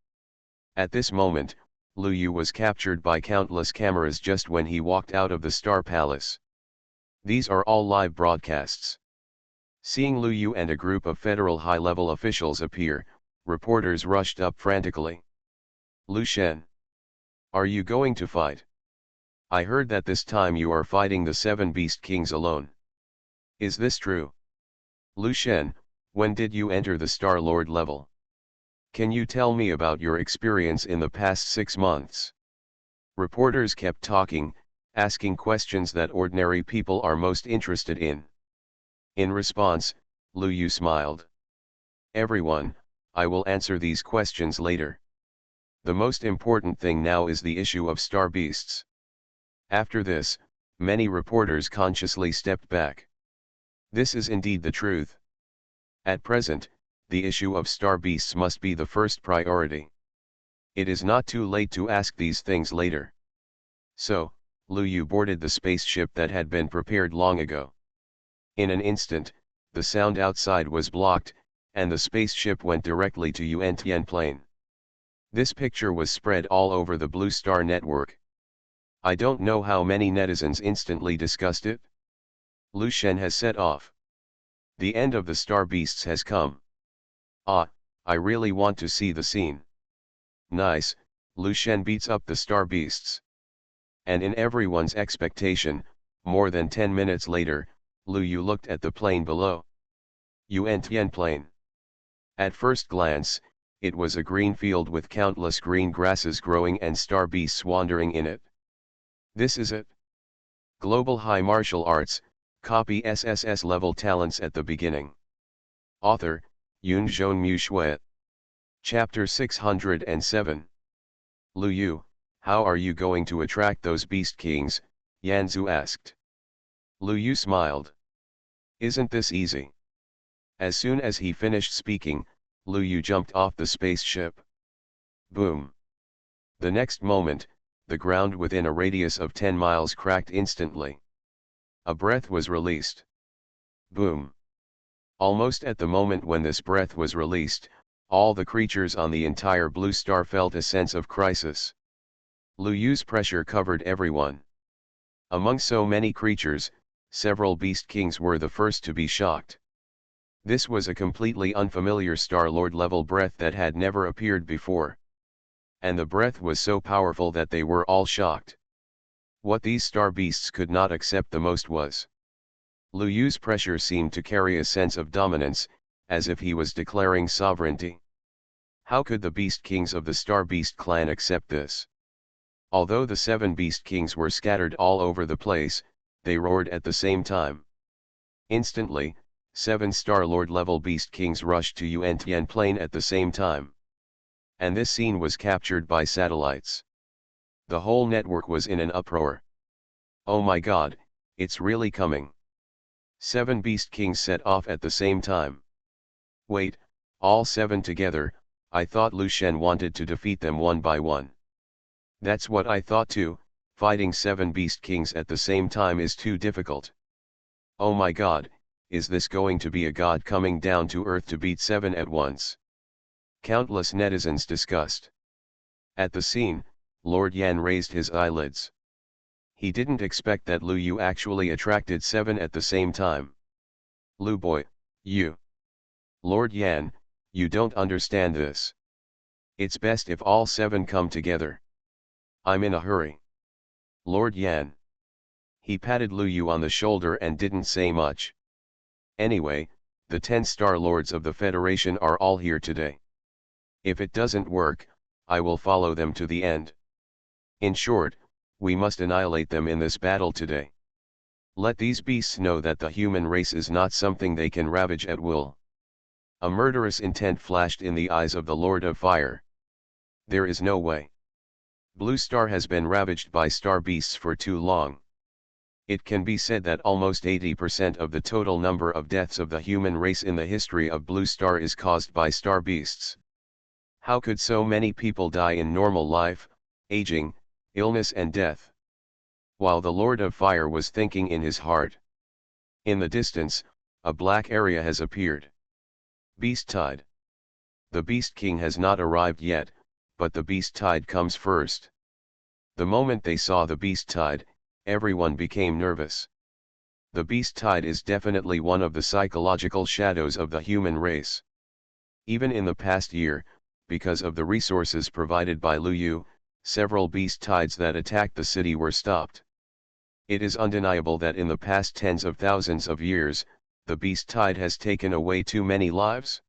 At this moment, Lu Yu was captured by countless cameras just when he walked out of the Star Palace. These are all live broadcasts. Seeing Lu Yu and a group of federal high-level officials appear, reporters rushed up frantically. Lu Shen, are you going to fight? I heard that this time you are fighting the 7 Beast Kings alone. Is this true? Lu Shen, when did you enter the Star Lord level? Can you tell me about your experience in the past 6 months? Reporters kept talking, asking questions that ordinary people are most interested in. In response, Lu Yu smiled. Everyone, I will answer these questions later. The most important thing now is the issue of star beasts. After this, many reporters consciously stepped back. This is indeed the truth. At present, the issue of star beasts must be the first priority. It is not too late to ask these things later. So, Lu Yu boarded the spaceship that had been prepared long ago. In an instant, the sound outside was blocked, and the spaceship went directly to Yuan Plain. This picture was spread all over the Blue Star network. I don't know how many netizens instantly discussed it. Lu Shen has set off. The end of the star beasts has come. Ah, I really want to see the scene. Nice, Lu Shen beats up the star beasts. And in everyone's expectation, more than 10 minutes later, Lu Yu looked at the plain below. Yuan Plain. At first glance, it was a green field with countless green grasses growing and star beasts wandering in it. This is it. Global High Martial Arts, copy SSS-level talents at the beginning. Author, Yunzhong Mu Shui. Chapter 607. Lu Yu, how are you going to attract those beast kings? Yanzu asked. Lu Yu smiled. Isn't this easy? As soon as he finished speaking, Lu Yu jumped off the spaceship. Boom. The next moment, the ground within a radius of 10 miles cracked instantly. A breath was released. Boom. Almost at the moment when this breath was released, all the creatures on the entire Blue Star felt a sense of crisis. Lu Yu's pressure covered everyone. Among so many creatures, several Beast Kings were the first to be shocked. This was a completely unfamiliar Star-Lord level breath that had never appeared before. And the breath was so powerful that they were all shocked. What these star beasts could not accept the most was Lu Yu's pressure seemed to carry a sense of dominance, as if he was declaring sovereignty. How could the Beast Kings of the Star Beast clan accept this? Although the 7 Beast Kings were scattered all over the place, they roared at the same time. Instantly, 7 Star-Lord level Beast Kings rushed to Yuan Plain at the same time. And this scene was captured by satellites. The whole network was in an uproar. Oh my god, it's really coming. 7 Beast Kings set off at the same time. Wait, all 7 together? I thought Lu Shen wanted to defeat them one by one. That's what I thought too, fighting 7 Beast Kings at the same time is too difficult. Oh my god, is this going to be a god coming down to earth to beat 7 at once? Countless netizens discussed. At the scene, Lord Yan raised his eyelids. He didn't expect that Lu Yu actually attracted 7 at the same time. Lu boy, you. Lord Yan, you don't understand this. It's best if all 7 come together. I'm in a hurry. Lord Yan. He patted Lu Yu on the shoulder and didn't say much. Anyway, the 10 Star Lords of the Federation are all here today. If it doesn't work, I will follow them to the end. In short, we must annihilate them in this battle today. Let these beasts know that the human race is not something they can ravage at will. A murderous intent flashed in the eyes of the Lord of Fire. There is no way. Blue Star has been ravaged by star beasts for too long. It can be said that almost 80% of the total number of deaths of the human race in the history of Blue Star is caused by star beasts. How could so many people die in normal life, aging, illness and death? While the Lord of Fire was thinking in his heart. In the distance, a black area has appeared. Beast Tide. The Beast King has not arrived yet, but the Beast Tide comes first. The moment they saw the Beast Tide, everyone became nervous. The Beast Tide is definitely one of the psychological shadows of the human race. Even in the past year, because of the resources provided by Lu Yu, several Beast Tides that attacked the city were stopped. It is undeniable that in the past tens of thousands of years, the Beast Tide has taken away too many lives.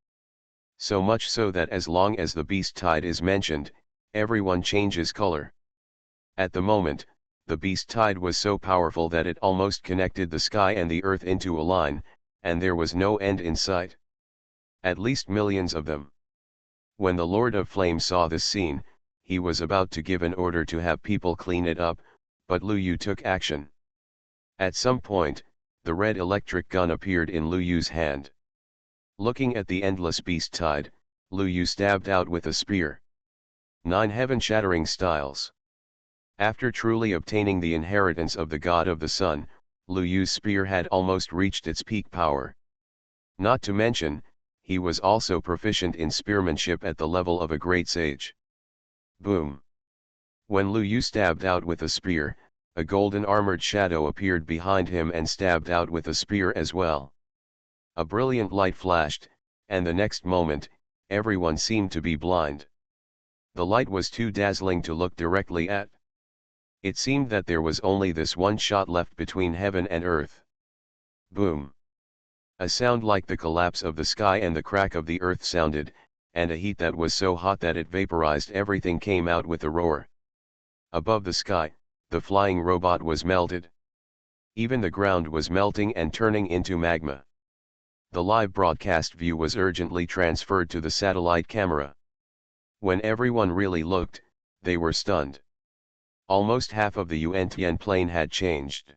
So much so that as long as the Beast Tide is mentioned, everyone changes color. At the moment, the Beast Tide was so powerful that it almost connected the sky and the earth into a line, and there was no end in sight. At least millions of them. When the Lord of Flame saw this scene, he was about to give an order to have people clean it up, but Lu Yu took action. At some point, the red electric gun appeared in Lu Yu's hand. Looking at the endless Beast Tide, Lu Yu stabbed out with a spear. 9 heaven-shattering styles. After truly obtaining the inheritance of the God of the Sun, Lu Yu's spear had almost reached its peak power. Not to mention, he was also proficient in spearmanship at the level of a great sage. Boom! When Lu Yu stabbed out with a spear, a golden armored shadow appeared behind him and stabbed out with a spear as well. A brilliant light flashed, and the next moment, everyone seemed to be blind. The light was too dazzling to look directly at. It seemed that there was only this one shot left between heaven and earth. Boom! A sound like the collapse of the sky and the crack of the earth sounded, and a heat that was so hot that it vaporized everything came out with a roar. Above the sky, the flying robot was melted. Even the ground was melting and turning into magma. The live broadcast view was urgently transferred to the satellite camera. When everyone really looked, they were stunned. Almost half of the Yuan-Tian plane had changed.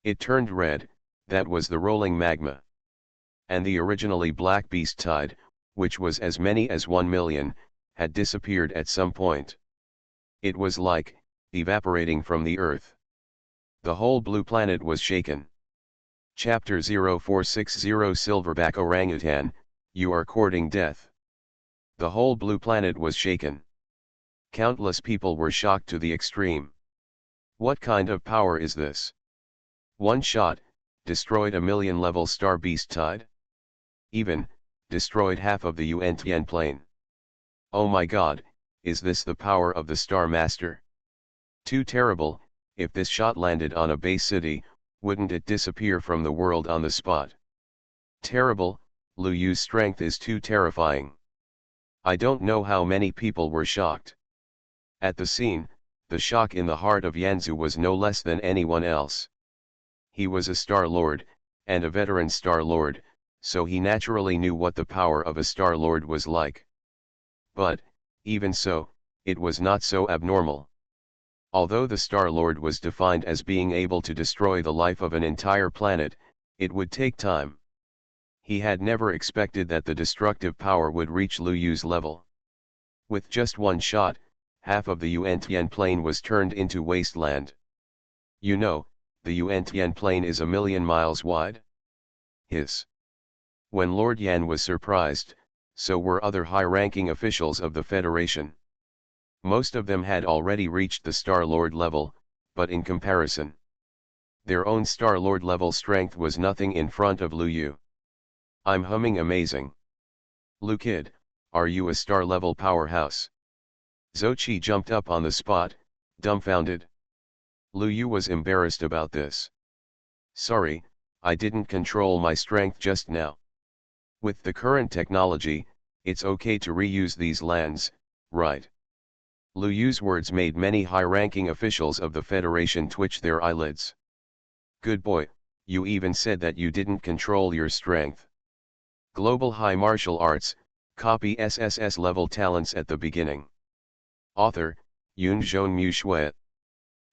It turned red, that was the rolling magma. And the originally black Beast Tide, which was as many as 1 million, had disappeared at some point. It was like evaporating from the earth. The whole blue planet was shaken. Chapter 0460 Silverback Orangutan, you are courting death. The whole blue planet was shaken. Countless people were shocked to the extreme. What kind of power is this? One shot, destroyed a million-level star Beast Tide? Even, destroyed half of the Yuan-Tian plane. Oh my god, is this the power of the Star Master? Too terrible. If this shot landed on a base city, wouldn't it disappear from the world on the spot? Terrible, Lu Yu's strength is too terrifying. I don't know how many people were shocked. At the scene, the shock in the heart of Yanzu was no less than anyone else. He was a Star Lord, and a veteran Star Lord, so he naturally knew what the power of a Star Lord was like. But, even so, it was not so abnormal. Although the Star Lord was defined as being able to destroy the life of an entire planet, it would take time. He had never expected that the destructive power would reach Lu Yu's level. With just one shot, half of the Yuan-Tian plane was turned into wasteland. You know, the Yuan-Tian plane is 1,000,000 miles wide. Hiss. When Lord Yan was surprised, so were other high-ranking officials of the Federation. Most of them had already reached the Star Lord level, but in comparison, their own Star Lord level strength was nothing in front of Lu Yu. I'm humming amazing. Lu kid, are you a star level powerhouse? Zouchi jumped up on the spot, dumbfounded. Lu Yu was embarrassed about this. Sorry, I didn't control my strength just now. With the current technology, it's okay to reuse these lands, right? Lu Yu's words made many high-ranking officials of the Federation twitch their eyelids. Good boy, you even said that you didn't control your strength. Global High Martial Arts, copy SSS-level talents at the beginning. Author, Yun Zhong Mu Shui.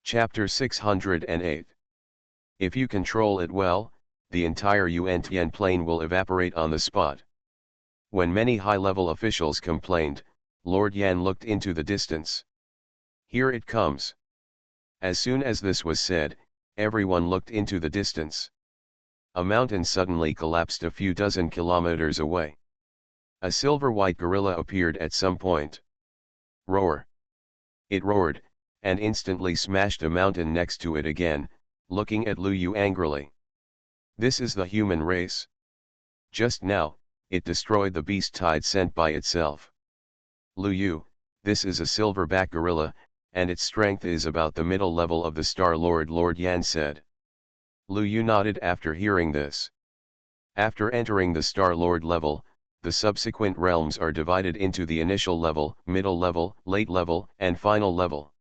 Chapter 608. If you control it well, the entire Yuan-Tian plane will evaporate on the spot. When many high-level officials complained, Lord Yan looked into the distance. Here it comes. As soon as this was said, everyone looked into the distance. A mountain suddenly collapsed a few dozen kilometers away. A silver-white gorilla appeared at some point. Roar! It roared, and instantly smashed a mountain next to it again, looking at Lu Yu angrily. This is the human race. Just now, it destroyed the beast tide sent by itself. Lu Yu, this is a silverback gorilla, and its strength is about the middle level of the Star Lord, Lord Yan said. Lu Yu nodded after hearing this. After entering the Star Lord level, the subsequent realms are divided into the initial level, middle level, late level, and final level.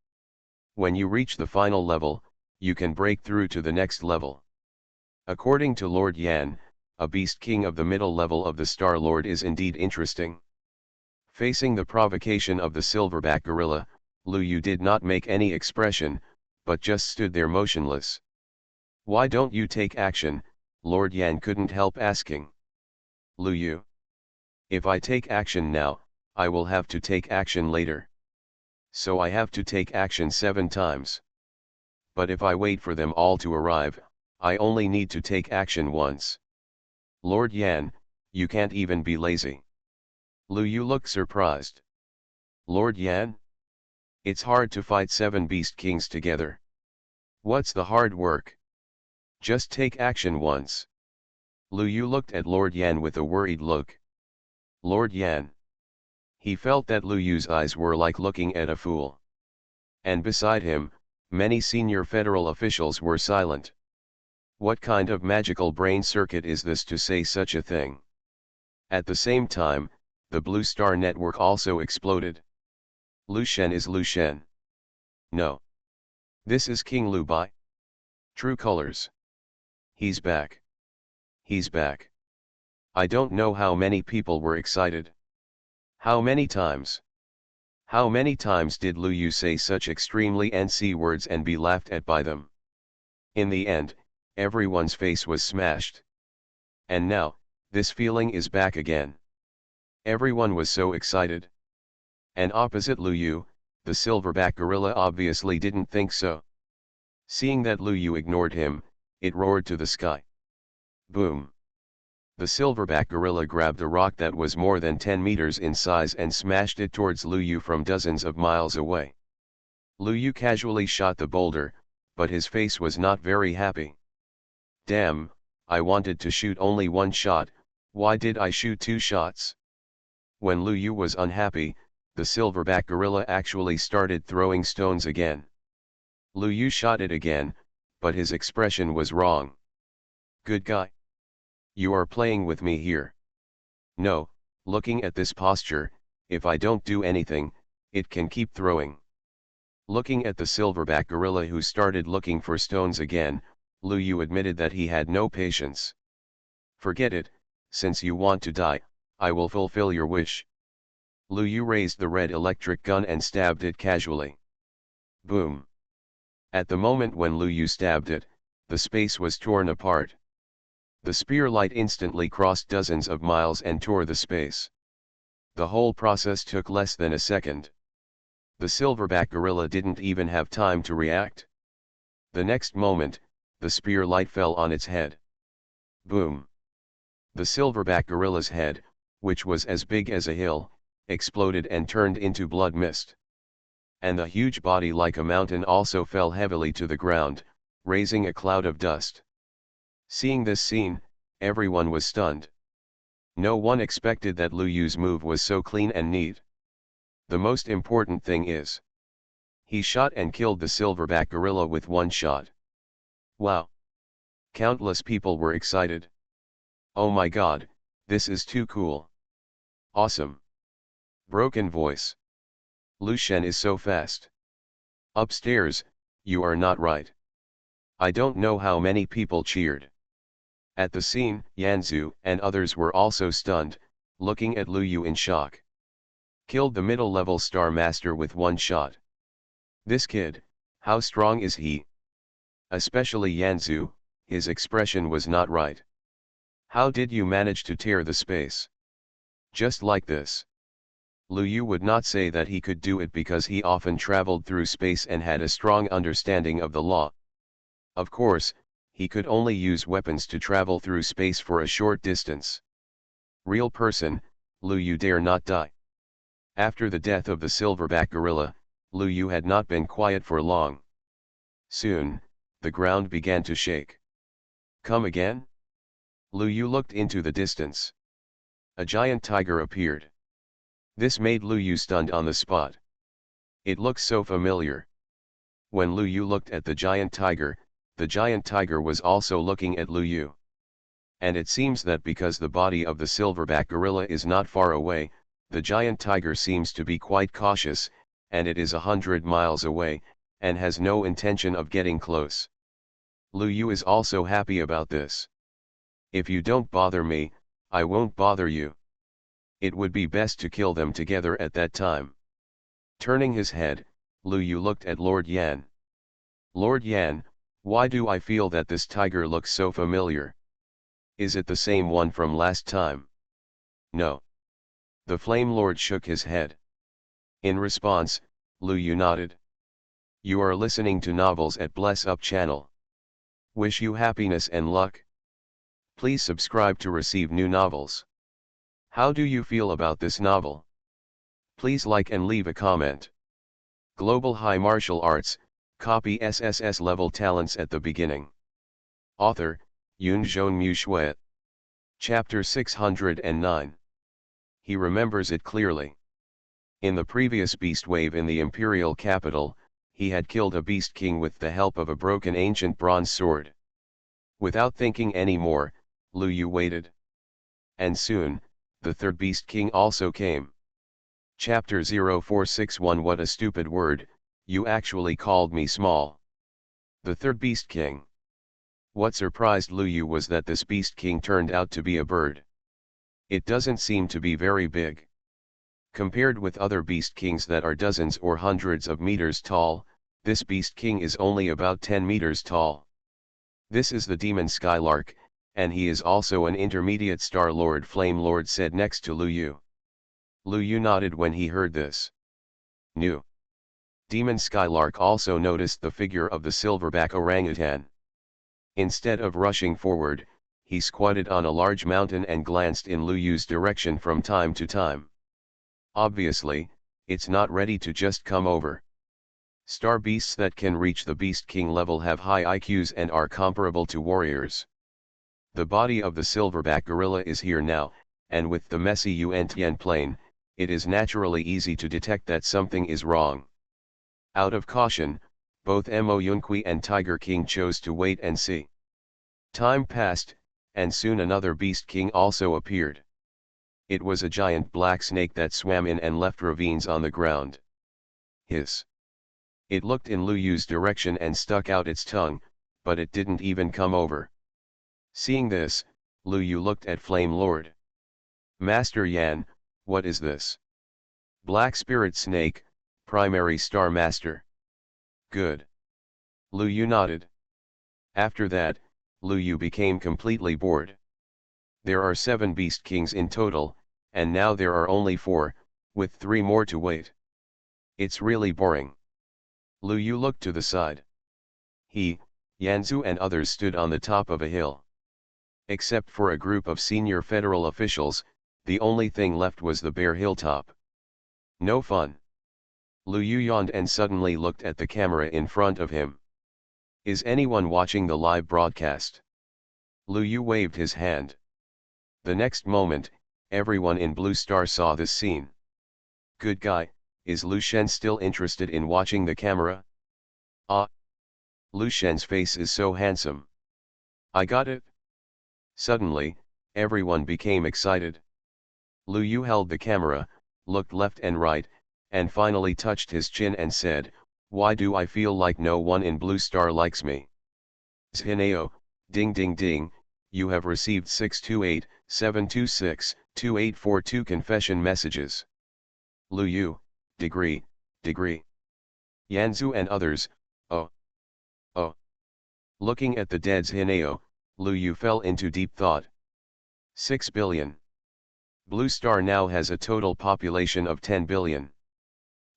When you reach the final level, you can break through to the next level. According to Lord Yan, a beast king of the middle level of the Star Lord is indeed interesting. Facing the provocation of the silverback gorilla, Lu Yu did not make any expression, but just stood there motionless. Why don't you take action? Lord Yan couldn't help asking. Lu Yu. If I take action now, I will have to take action later. So I have to take action 7 times. But if I wait for them all to arrive, I only need to take action once. Lord Yan, you can't even be lazy. Lu Yu looked surprised. Lord Yan? It's hard to fight 7 beast kings together. What's the hard work? Just take action once. Lu Yu looked at Lord Yan with a worried look. Lord Yan. He felt that Lu Yu's eyes were like looking at a fool. And beside him, many senior federal officials were silent. What kind of magical brain circuit is this to say such a thing? At the same time, the Blue Star Network also exploded. Lu Shen is Lu Shen. No. This is King Lu Bai. True colors. He's back. He's back. I don't know how many people were excited. How many times? How many times did Lu Yu say such extremely NC words and be laughed at by them? In the end, everyone's face was smashed. And now, this feeling is back again. Everyone was so excited. And opposite Lu Yu, the silverback gorilla obviously didn't think so. Seeing that Lu Yu ignored him, it roared to the sky. Boom! The silverback gorilla grabbed a rock that was more than 10 meters in size and smashed it towards Lu Yu from dozens of miles away. Lu Yu casually shot the boulder, but his face was not very happy. Damn, I wanted to shoot only 1 shot, why did I shoot 2 shots? When Lu Yu was unhappy, the silverback gorilla actually started throwing stones again. Lu Yu shot it again, but his expression was wrong. Good guy. You are playing with me here. No, looking at this posture, if I don't do anything, it can keep throwing. Looking at the silverback gorilla who started looking for stones again, Lu Yu admitted that he had no patience. Forget it, since you want to die, I will fulfill your wish. Lu Yu raised the red electric gun and stabbed it casually. Boom. At the moment when Lu Yu stabbed it, the space was torn apart. The spear light instantly crossed dozens of miles and tore the space. The whole process took less than a second. The silverback gorilla didn't even have time to react. The next moment, the spear light fell on its head. Boom! The silverback gorilla's head, which was as big as a hill, exploded and turned into blood mist. And the huge body like a mountain also fell heavily to the ground, raising a cloud of dust. Seeing this scene, everyone was stunned. No one expected that Lu Yu's move was so clean and neat. The most important thing is, he shot and killed the silverback gorilla with 1 shot. Wow! Countless people were excited. Oh my god, this is too cool. Awesome. Broken voice. Lu Shen is so fast. Upstairs, you are not right. I don't know how many people cheered. At the scene, Yanzu and others were also stunned, looking at Lu Yu in shock. Killed the middle-level Star Master with 1 shot. This kid, how strong is he? Especially Yanzu, his expression was not right. How did you manage to tear the space? Just like this. Lu Yu would not say that he could do it because he often traveled through space and had a strong understanding of the law. Of course, he could only use weapons to travel through space for a short distance. Real person, Lu Yu dare not die. After the death of the silverback gorilla, Lu Yu had not been quiet for long. Soon, the ground began to shake. Come again? Lu Yu looked into the distance. A giant tiger appeared. This made Lu Yu stunned on the spot. It looked so familiar. When Lu Yu looked at the giant tiger was also looking at Lu Yu. And it seems that because the body of the silverback gorilla is not far away, the giant tiger seems to be quite cautious, and it is 100 miles away, and has no intention of getting close. Lu Yu is also happy about this. If you don't bother me, I won't bother you. It would be best to kill them together at that time. Turning his head, Lu Yu looked at Lord Yan. Lord Yan, why do I feel that this tiger looks so familiar? Is it the same one from last time? No. The Flame Lord shook his head. In response, Lu Yu nodded. You are listening to novels at Bless Up channel. Wish you happiness and luck. Please subscribe to receive new novels. How do you feel about this novel? Please like and leave a comment. Global High Martial Arts, copy SSS level talents at the beginning. Author, Yun Zhonmu Shui. Chapter 609. He remembers it clearly. In the previous beast wave in the imperial capital, he had killed a beast king with the help of a broken ancient bronze sword. Without thinking any more, Lu Yu waited. And soon, the third beast king also came. Chapter 0461. What a stupid word, you actually called me small. The third beast king. What surprised Lu Yu was that this beast king turned out to be a bird. It doesn't seem to be very big. Compared with other beast kings that are dozens or hundreds of meters tall, this beast king is only about 10 meters tall. This is the demon Skylark, and he is also an intermediate Star Lord. Flame Lord said next to Lu Yu. Lu Yu nodded when he heard this. New. Demon Skylark also noticed the figure of the silverback orangutan. Instead of rushing forward, he squatted on a large mountain and glanced in Lu Yu's direction from time to time. Obviously, it's not ready to just come over. Star beasts that can reach the Beast King level have high IQs and are comparable to warriors. The body of the silverback gorilla is here now, and with the messy Yuan-Tian plain, it is naturally easy to detect that something is wrong. Out of caution, both Mo Yunqi and Tiger King chose to wait and see. Time passed, and soon another Beast King also appeared. It was a giant black snake that swam in and left ravines on the ground. Hiss. It looked in Lu Yu's direction and stuck out its tongue, but it didn't even come over. Seeing this, Lu Yu looked at Flame Lord. Master Yan, what is this? Black Spirit Snake, Primary Star Master. Good. Lu Yu nodded. After that, Lu Yu became completely bored. There are 7 Beast Kings in total, and now there are only 4, with 3 more to wait. It's really boring. Lu Yu looked to the side. He, Yanzu and others stood on the top of a hill. Except for a group of senior federal officials, the only thing left was the bare hilltop. No fun. Lu Yu yawned and suddenly looked at the camera in front of him. Is anyone watching the live broadcast? Lu Yu waved his hand. The next moment, everyone in Blue Star saw this scene. Good guy, is Lu Shen still interested in watching the camera? Ah! Lu Shen's face is so handsome. I got it. Suddenly, everyone became excited. Lu Yu held the camera, looked left and right, and finally touched his chin and said, why do I feel like no one in Blue Star likes me? Zhinao, ding ding ding, you have received 628-726-2842 confession messages. Lu Yu, degree. Yanzu and others, oh. Looking at the dead's Hineo, Lu Yu fell into deep thought. 6 billion. Blue Star now has a total population of 10 billion.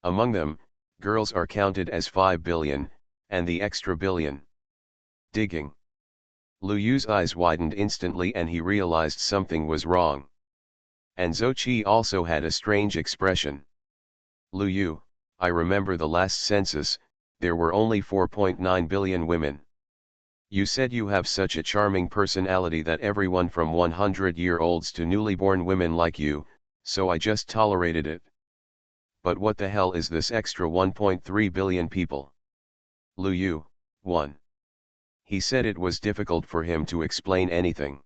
Among them, girls are counted as 5 billion, and the extra billion. Digging. Lu Yu's eyes widened instantly and he realized something was wrong. And Zhou Qi also had a strange expression. Lu Yu, I remember the last census, there were only 4.9 billion women. You said you have such a charming personality that everyone from 100-year-olds to newly born women like you, so I just tolerated it. But what the hell is this extra 1.3 billion people? Lu Yu, 1. He said it was difficult for him to explain anything.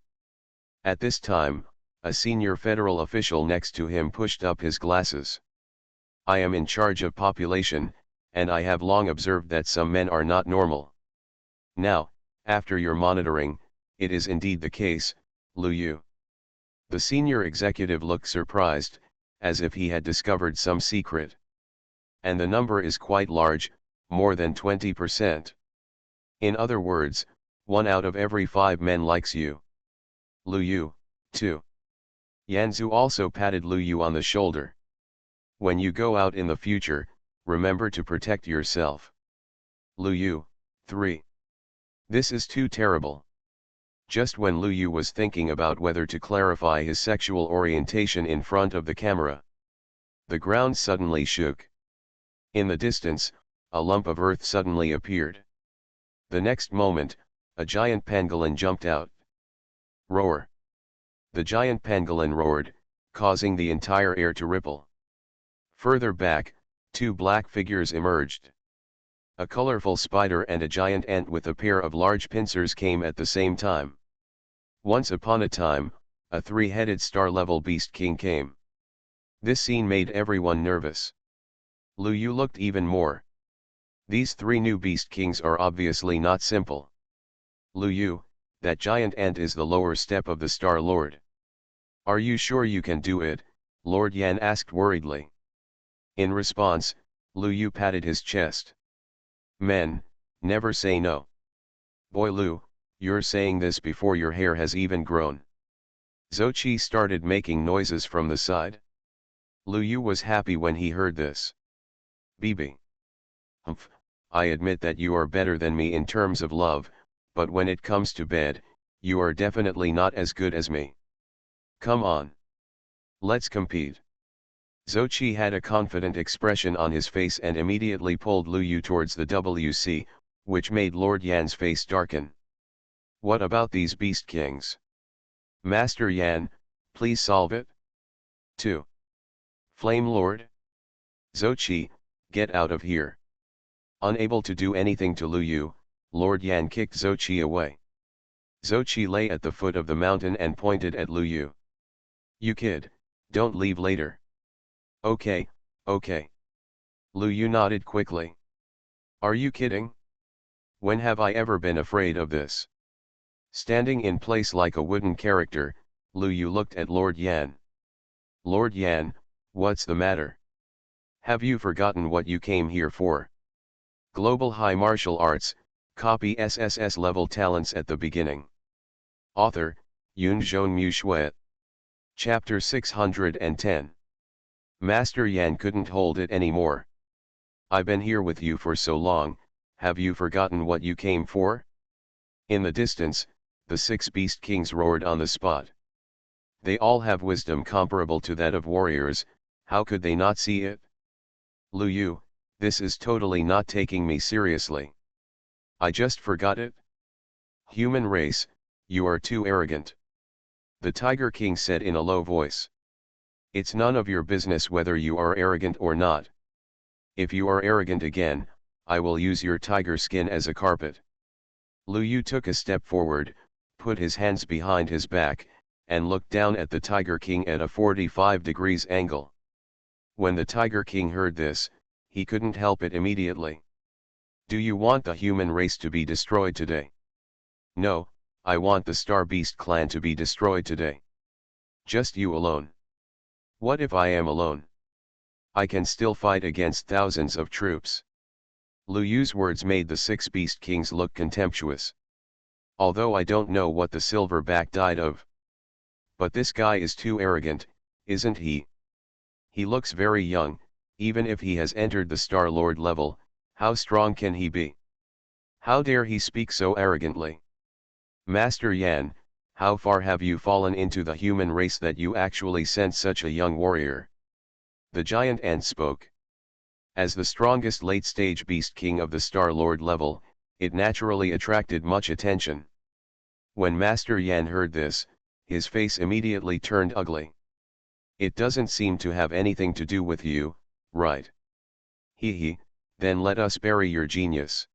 At this time, a senior federal official next to him pushed up his glasses. I am in charge of population, and I have long observed that some men are not normal. Now, after your monitoring, it is indeed the case, Lu Yu. The senior executive looked surprised, as if he had discovered some secret. And the number is quite large, more than 20%. In other words, 1 out of every 5 men likes you. Lu Yu, 2. Yanzu also patted Lu Yu on the shoulder. When you go out in the future, remember to protect yourself. Lu Yu, 3. This is too terrible. Just when Lu Yu was thinking about whether to clarify his sexual orientation in front of the camera, the ground suddenly shook. In the distance, a lump of earth suddenly appeared. The next moment, a giant pangolin jumped out. Roar! The giant pangolin roared, causing the entire air to ripple. Further back, 2 black figures emerged. A colorful spider and a giant ant with a pair of large pincers came at the same time. Once upon a time, a 3-headed star-level beast king came. This scene made everyone nervous. Lu Yu looked even more. These 3 new beast kings are obviously not simple. Lu Yu, that giant ant is the lower step of the Star Lord. Are you sure you can do it? Lord Yan asked worriedly. In response, Lu Yu patted his chest. Men, never say no. Boy Lu, you're saying this before your hair has even grown. Zhou Qi started making noises from the side. Lu Yu was happy when he heard this. Bibi. Humph, I admit that you are better than me in terms of love, but when it comes to bed, you are definitely not as good as me. Come on. Let's compete. Zhou Qi had a confident expression on his face and immediately pulled Lu Yu towards the WC, which made Lord Yan's face darken. What about these beast kings? Master Yan, please solve it. 2. Flame Lord? Zhou Qi, get out of here. Unable to do anything to Lu Yu, Lord Yan kicked Zhou Qi away. Zhou Qi lay at the foot of the mountain and pointed at Lu Yu. You kid, don't leave later. Okay, okay. Lu Yu nodded quickly. Are you kidding? When have I ever been afraid of this? Standing in place like a wooden character, Lu Yu looked at Lord Yan. Lord Yan, what's the matter? Have you forgotten what you came here for? Global High Martial Arts, copy SSS-level talents at the beginning. Author, Yunzhong Mu Shui. Chapter 610. Master Yan couldn't hold it anymore. I've been here with you for so long, have you forgotten what you came for? In the distance, the 6 beast kings roared on the spot. They all have wisdom comparable to that of warriors, how could they not see it? Lu Yu, this is totally not taking me seriously. I just forgot it. Human race, you are too arrogant. The Tiger King said in a low voice. It's none of your business whether you are arrogant or not. If you are arrogant again, I will use your tiger skin as a carpet. Lu Yu took a step forward, put his hands behind his back, and looked down at the Tiger King at a 45 degrees angle. When the Tiger King heard this, he couldn't help it immediately. Do you want the human race to be destroyed today? No, I want the Star Beast clan to be destroyed today. Just you alone. What if I am alone? I can still fight against thousands of troops. Lu Yu's words made the 6 beast kings look contemptuous. Although I don't know what the silverback died of. But this guy is too arrogant, isn't he? He looks very young, even if he has entered the Star-Lord level, how strong can he be? How dare he speak so arrogantly? Master Yan, how far have you fallen into the human race that you actually sent such a young warrior? The giant ant spoke. As the strongest late-stage beast king of the Star-Lord level, it naturally attracted much attention. When Master Yan heard this, his face immediately turned ugly. It doesn't seem to have anything to do with you, right? Hee, then let us bury your genius.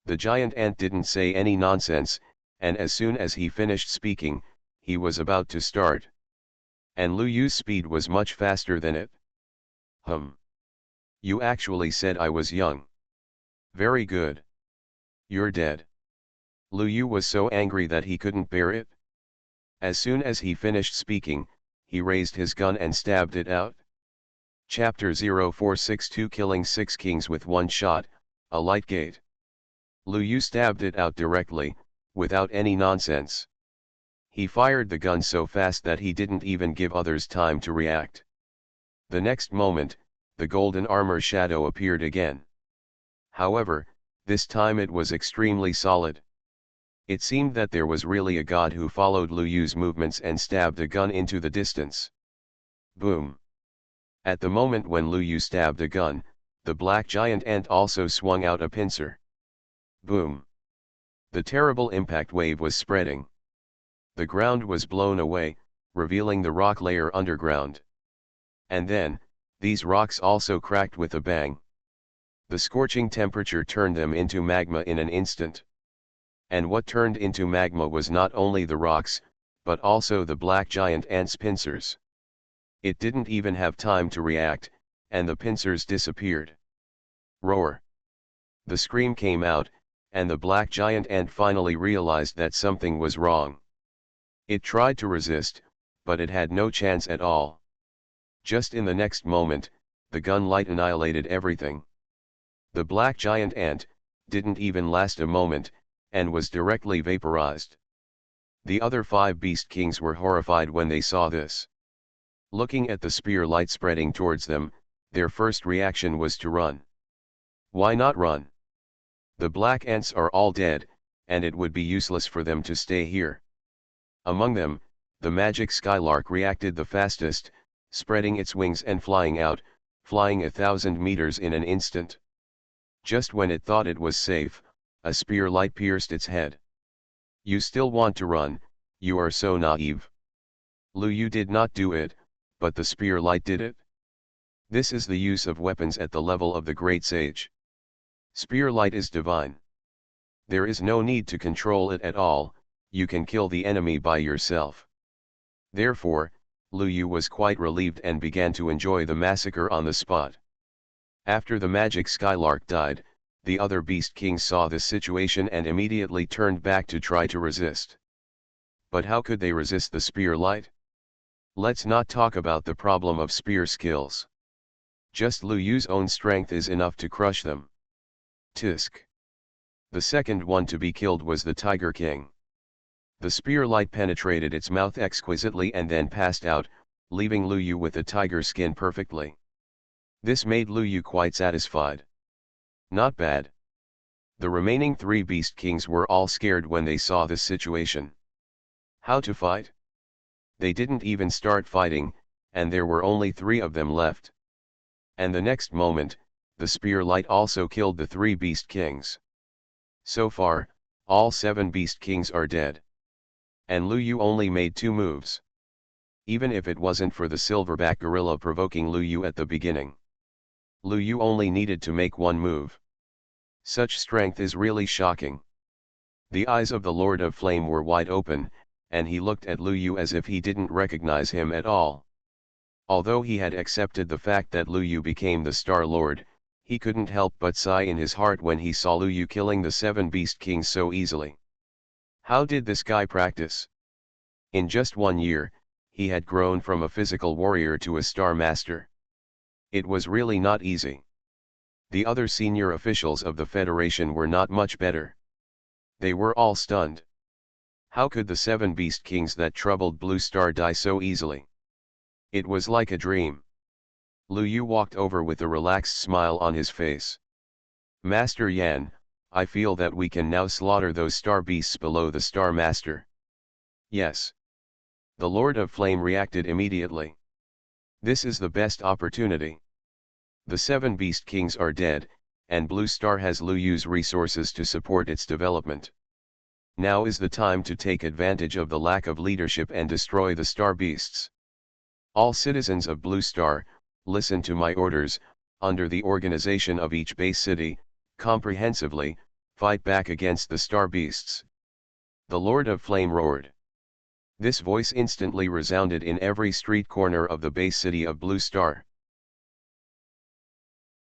The giant ant didn't say any nonsense, and as soon as he finished speaking, he was about to start. And Lu Yu's speed was much faster than it. You actually said I was young. Very good. You're dead. Lu Yu was so angry that he couldn't bear it. As soon as he finished speaking, he raised his gun and stabbed it out. Chapter 0462 Killing 6 Kings with One Shot, a Light Gate. Lu Yu stabbed it out directly, without any nonsense. He fired the gun so fast that he didn't even give others time to react. The next moment, the golden armor shadow appeared again. However, this time it was extremely solid. It seemed that there was really a god who followed Lu Yu's movements and stabbed a gun into the distance. Boom! At the moment when Lu Yu stabbed a gun, the black giant ant also swung out a pincer. Boom! The terrible impact wave was spreading. The ground was blown away, revealing the rock layer underground. And then, these rocks also cracked with a bang. The scorching temperature turned them into magma in an instant. And what turned into magma was not only the rocks, but also the black giant ant's pincers. It didn't even have time to react, and the pincers disappeared. Roar! The scream came out, and the black giant ant finally realized that something was wrong. It tried to resist, but it had no chance at all. Just in the next moment, the gun light annihilated everything. The black giant ant didn't even last a moment, and was directly vaporized. The other 5 beast kings were horrified when they saw this. Looking at the spear light spreading towards them, their first reaction was to run. Why not run? The black ants are all dead, and it would be useless for them to stay here. Among them, the magic skylark reacted the fastest, spreading its wings and flying out, flying 1,000 meters in an instant. Just when it thought it was safe, a spear light pierced its head. You still want to run, you are so naive. Lu Yu did not do it, but the spear light did it. This is the use of weapons at the level of the great sage. Spear light is divine. There is no need to control it at all, you can kill the enemy by yourself. Therefore, Lu Yu was quite relieved and began to enjoy the massacre on the spot. After the magic skylark died, the other beast kings saw this situation and immediately turned back to try to resist. But how could they resist the spear light? Let's not talk about the problem of spear skills. Just Lu Yu's own strength is enough to crush them. Tisk. The second one to be killed was the Tiger King. The spear light penetrated its mouth exquisitely and then passed out, leaving Lu Yu with the tiger skin perfectly. This made Lu Yu quite satisfied. Not bad. The remaining 3 beast kings were all scared when they saw this situation. How to fight? They didn't even start fighting, and there were only 3 of them left. And the next moment, the spear light also killed the 3 beast kings. So far, all 7 beast kings are dead. And Lu Yu only made 2 moves. Even if it wasn't for the silverback gorilla provoking Lu Yu at the beginning. Lu Yu only needed to make 1 move. Such strength is really shocking. The eyes of the Lord of Flame were wide open, and he looked at Lu Yu as if he didn't recognize him at all. Although he had accepted the fact that Lu Yu became the Star Lord, he couldn't help but sigh in his heart when he saw Lu Yu killing the 7 beast kings so easily. How did this guy practice? In just 1 year, he had grown from a physical warrior to a star master. It was really not easy. The other senior officials of the Federation were not much better. They were all stunned. How could the 7 beast kings that troubled Blue Star die so easily? It was like a dream. Lu Yu walked over with a relaxed smile on his face. Master Yan, I feel that we can now slaughter those star beasts below the Star Master. Yes. The Lord of Flame reacted immediately. This is the best opportunity. The 7 beast kings are dead, and Blue Star has Lu Yu's resources to support its development. Now is the time to take advantage of the lack of leadership and destroy the star beasts. All citizens of Blue Star, listen to my orders. Under the organization of each base city, comprehensively, fight back against the star beasts. The Lord of Flame roared. This voice instantly resounded in every street corner of the base city of Blue Star.